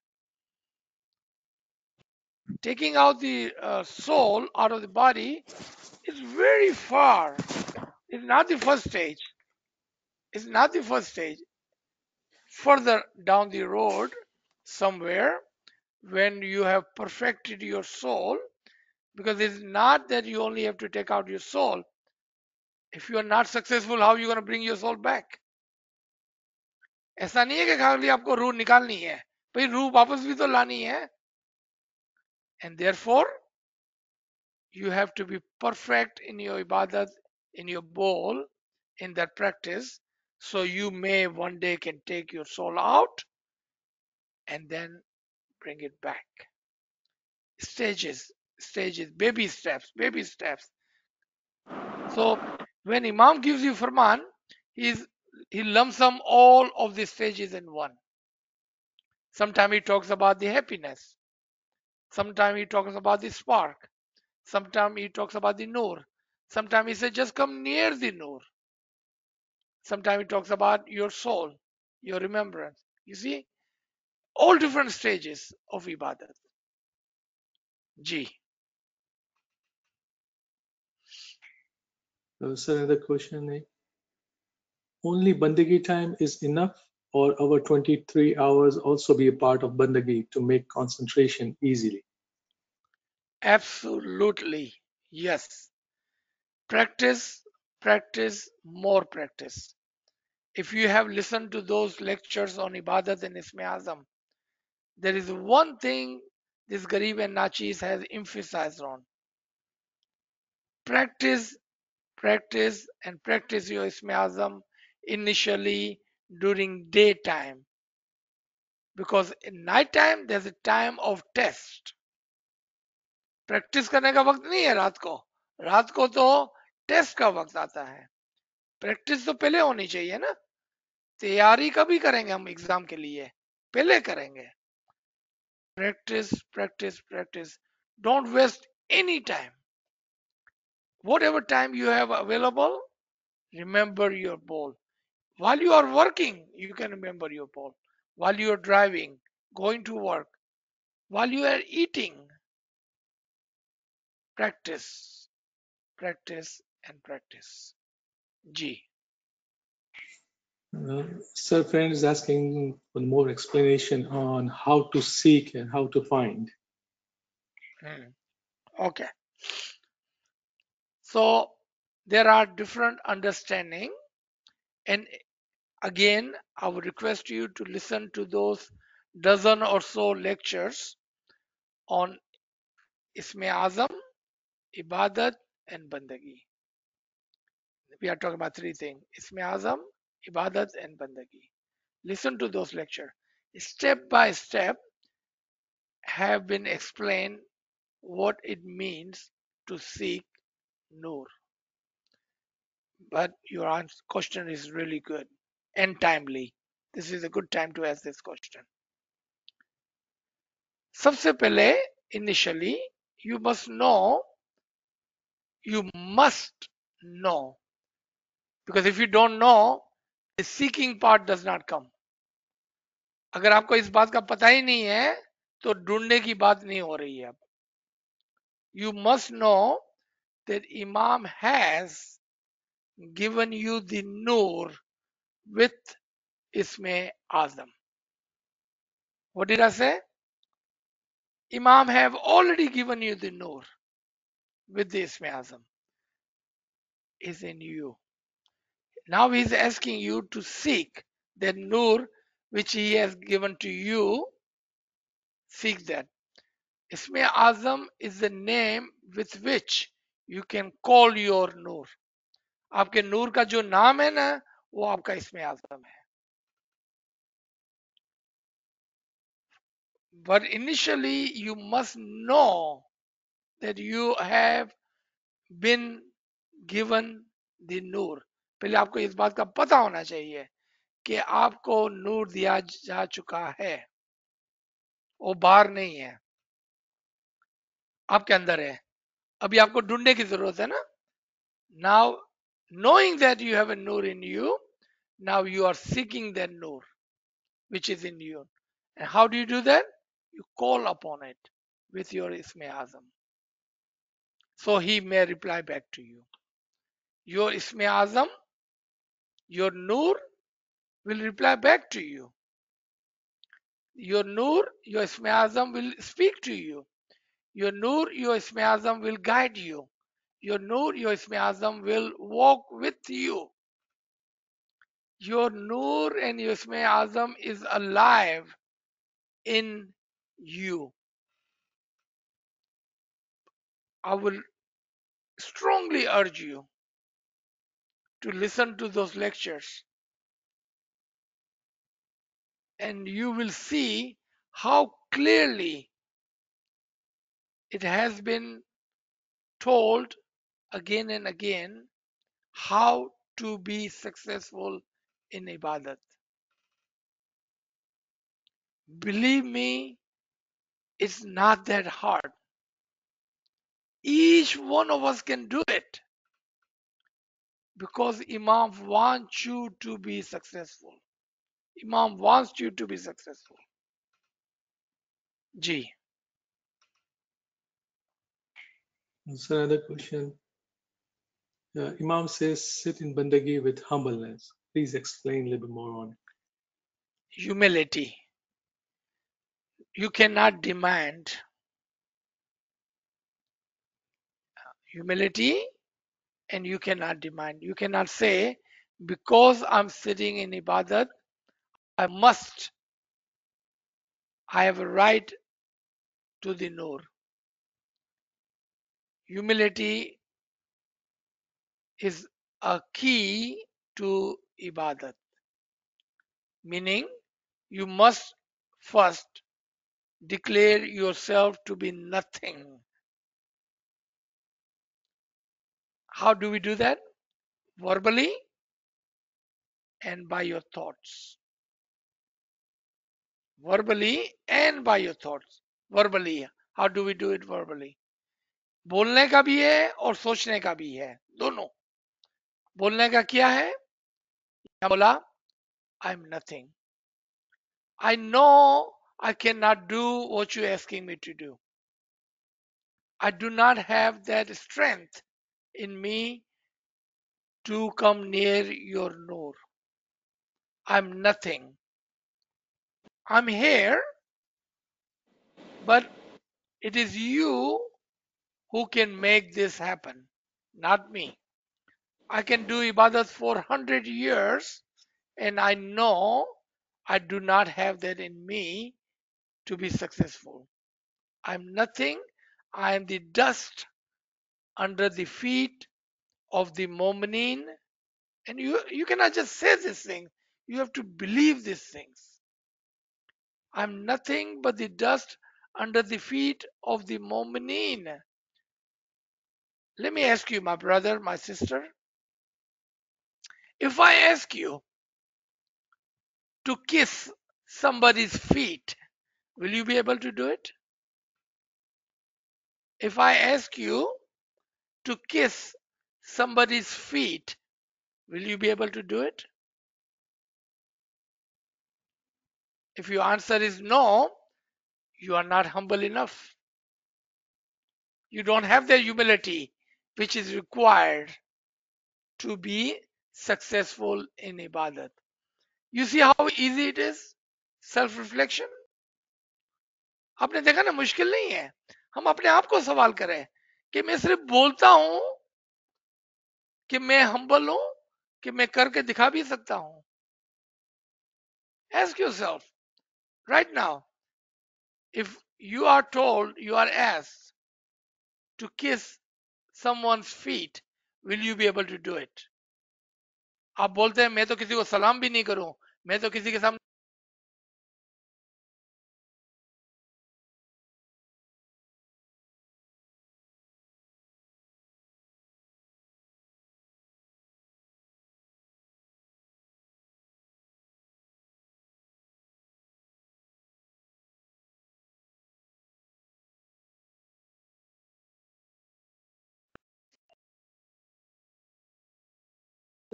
Taking out the soul out of the body is very far. It's not the first stage. It's not the first stage. Further down the road, somewhere, when you have perfected your soul, because it's not that you only have to take out your soul. If you are not successful, how are you going to bring your soul back? ऐसा नहीं है कि खाली आपको रूह निकालनी है, भाई रूह वापस भी तो लानी है. And therefore, you have to be perfect in your ibadat, in your bowl, in that practice, so you may one day can take your soul out and then bring it back. Stages, baby steps, baby steps. So when Imam gives you Farman, he lumps sum all of the stages in one. Sometimes he talks about the happiness. Sometimes he talks about the spark. Sometimes he talks about the nur. Sometimes he says just come near the nur. Sometimes he talks about your soul, your remembrance. You see, all different stages of ibadat. Ji. Sir, another question. Only Bandagi time is enough, or our 23 hours also be a part of Bandagi to make concentration easily? Absolutely. Yes. Practice, practice, more practice. If you have listened to those lectures on Ibadat and Isme Azam, there is one thing this Garib and Nachis has emphasized on. Practice, practice, and practice your Isme Azam initially during daytime. Because in night time, there's a time of test. Practice करने का वक्त नहीं है रात को तो test का वक्त आता है. प्रैक्टिस तो पहले होनी चाहिए ना. तैयारी कभी करेंगे हम एग्जाम के लिए, पहले करेंगे. Practice, practice, practice. Don't waste any time. Whatever time you have available, remember your bowl. While you are working, you can remember your bowl. While you are driving, going to work, while you are eating, practice, practice, and practice. G. Sir, friend is asking for more explanation on how to seek and how to find. Okay. So there are different understanding, and again, I would request you to listen to those dozen or so lectures on Isme Azam, Ibadat, and Bandagi. We are talking about three things: Isme Azam, Ibadat, and Bandagi. Listen to those lectures. Step by step have been explained what it means to seek Nur. But your question is really good and timely. This is a good time to ask this question. सबसे पहले, initially, you must know, because if you don't know, the seeking part does not come. अगर आपको इस बात का पता ही नहीं है तो ढूंढने की बात नहीं हो रही है अब. You must know that Imam has given you the Noor with Isme Azam. What did I say? Imam have already given you the Noor with the Isme Azam. Is in you. Now he is asking you to seek that Noor which he has given to you. Seek that. Isme Azam is the name with which you can call your Noor. आपके नूर का जो नाम है ना वो आपका इसमें आजम है. But initially you must know that you have been given the नूर. पहले आपको इस बात का पता होना चाहिए कि आपको नूर दिया जा चुका है. वो बाहर नहीं है, आपके अंदर है. अभी आपको ढूंढने की जरूरत है ना. Now knowing that you have a nur in you, now you are seeking that nur which is in you. And how do you do that? You call upon it with your Isme Azam. So he may reply back to you. Your Isme Azam, your Nur will reply back to you. Your Nur, your Isme Azam will speak to you. Your Nur, your Isme Azam will guide you. Your Nur, your Isme Azam will walk with you. Your Nur and your Isme Azam is alive in you. I will strongly urge you to listen to those lectures and you will see how clearly it has been told again and again how to be successful in ibadat. Believe me, it's not that hard. Each one of us can do it because Imam wants you to be successful. Imam wants you to be successful. Ji. There's another question. Imam says sit in Bandagi with humbleness. Please explain a little bit more on it. Humility. You cannot demand humility and you cannot demand. You cannot say, because I'm sitting in ibadat, I have a right to the nur. Humility is a key to ibadat, meaning you must first declare yourself to be nothing. How do we do that? Verbally and by your thoughts. Verbally and by your thoughts. Verbally. How do we do it verbally? बोलने का भी है और सोचने का भी है, दोनों. बोलने का क्या है? बोला, I am nothing. I know I cannot do what you're asking me to do. I do not have that strength in me to come near your nur. I'm nothing. I'm here, but it is you who can make this happen, not me. I can do ibadat for 100 years and I know I do not have that in me to be successful. I'm nothing. I am the dust under the feet of the Mu'mineen. And you cannot just say this thing. You have to believe these things. I'm nothing but the dust under the feet of the Mu'mineen. Let me ask you, my brother, my sister, if I ask you to kiss somebody's feet, will you be able to do it? If I ask you to kiss somebody's feet, will you be able to do it? If your answer is no, you are not humble enough. You don't have the humility which is required to be successful in ibadat. You see how easy it is? Self reflection. आपने देखा ना मुश्किल नहीं है. हम अपने आप को सवाल करें कि मैं सिर्फ बोलता हूं कि मैं हम्बल हूं कि मैं करके दिखा भी सकता हूं. Ask yourself right now, if you are told, you are asked to kiss someone's feet, will you be able to do it? आप बोलते हैं मैं तो किसी को सलाम भी नहीं करूं, मैं तो किसी के सामने.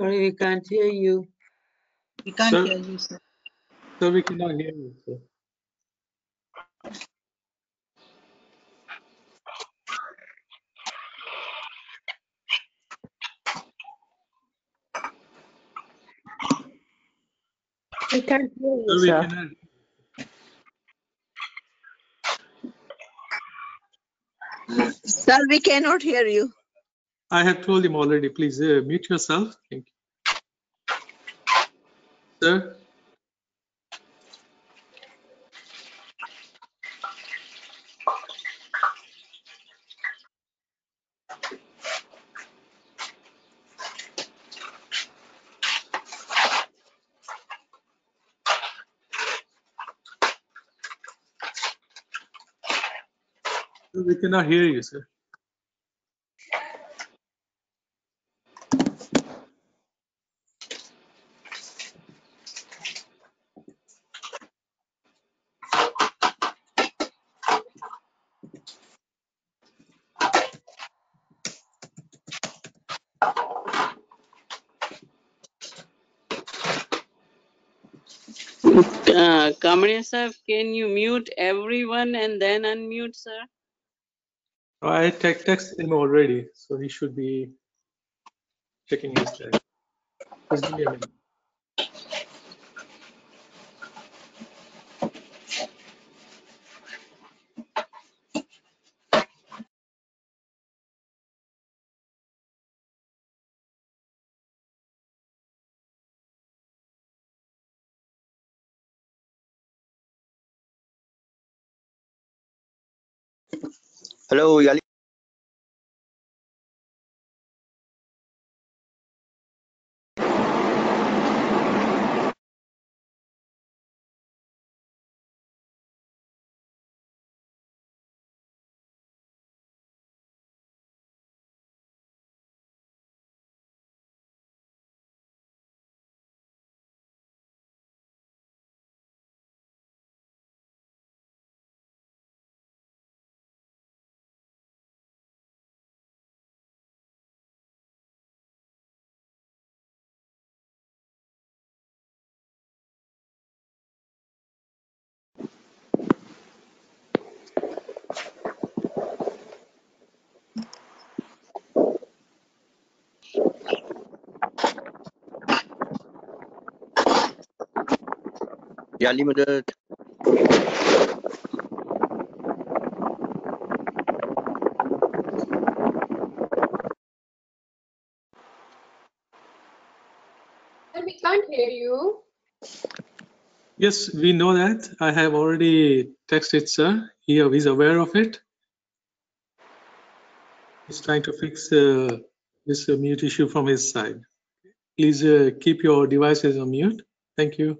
Sorry, we can't hear you. We can't Sir? hear you, sir. Sir, we cannot hear you, sir. We can't hear you, Sir, we sir. cannot. Sir, we cannot hear you. I have told him already. Please mute yourself. Thank you. Sir? Sir, we cannot hear you, sir. Kamani sir, can you mute everyone and then unmute, sir? I texted him already, so he should be checking his text. Just give me a minute. Hello, Yali. Yali Madad. We can't hear you. Yes, we know that. I have already texted sir. He's aware of it. He's trying to fix this mute issue from his side. Please keep your devices on mute. Thank you.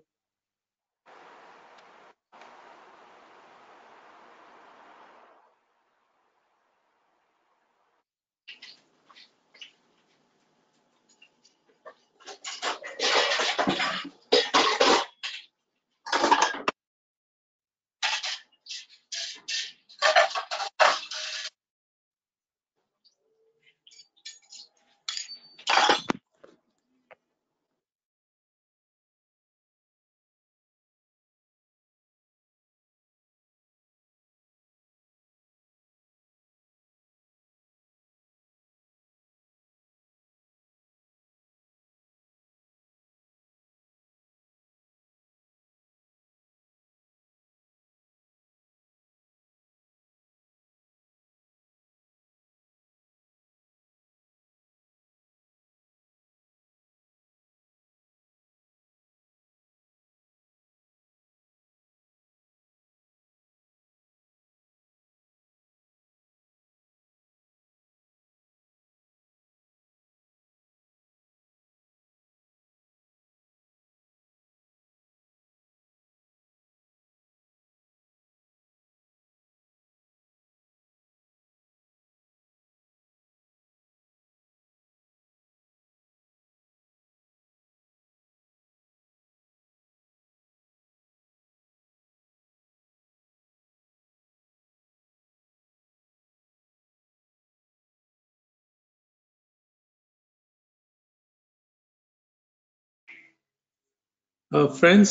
Friends,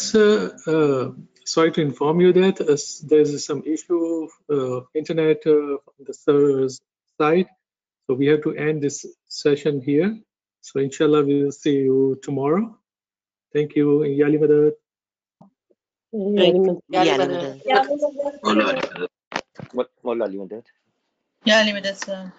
sorry to inform you that there's some issue internet on the server's side, so we have to end this session here. So inshallah, we'll see you tomorrow. Thank you. Yali Madad. Yeah, Mola Ali Madad. Yeah, limited, sir.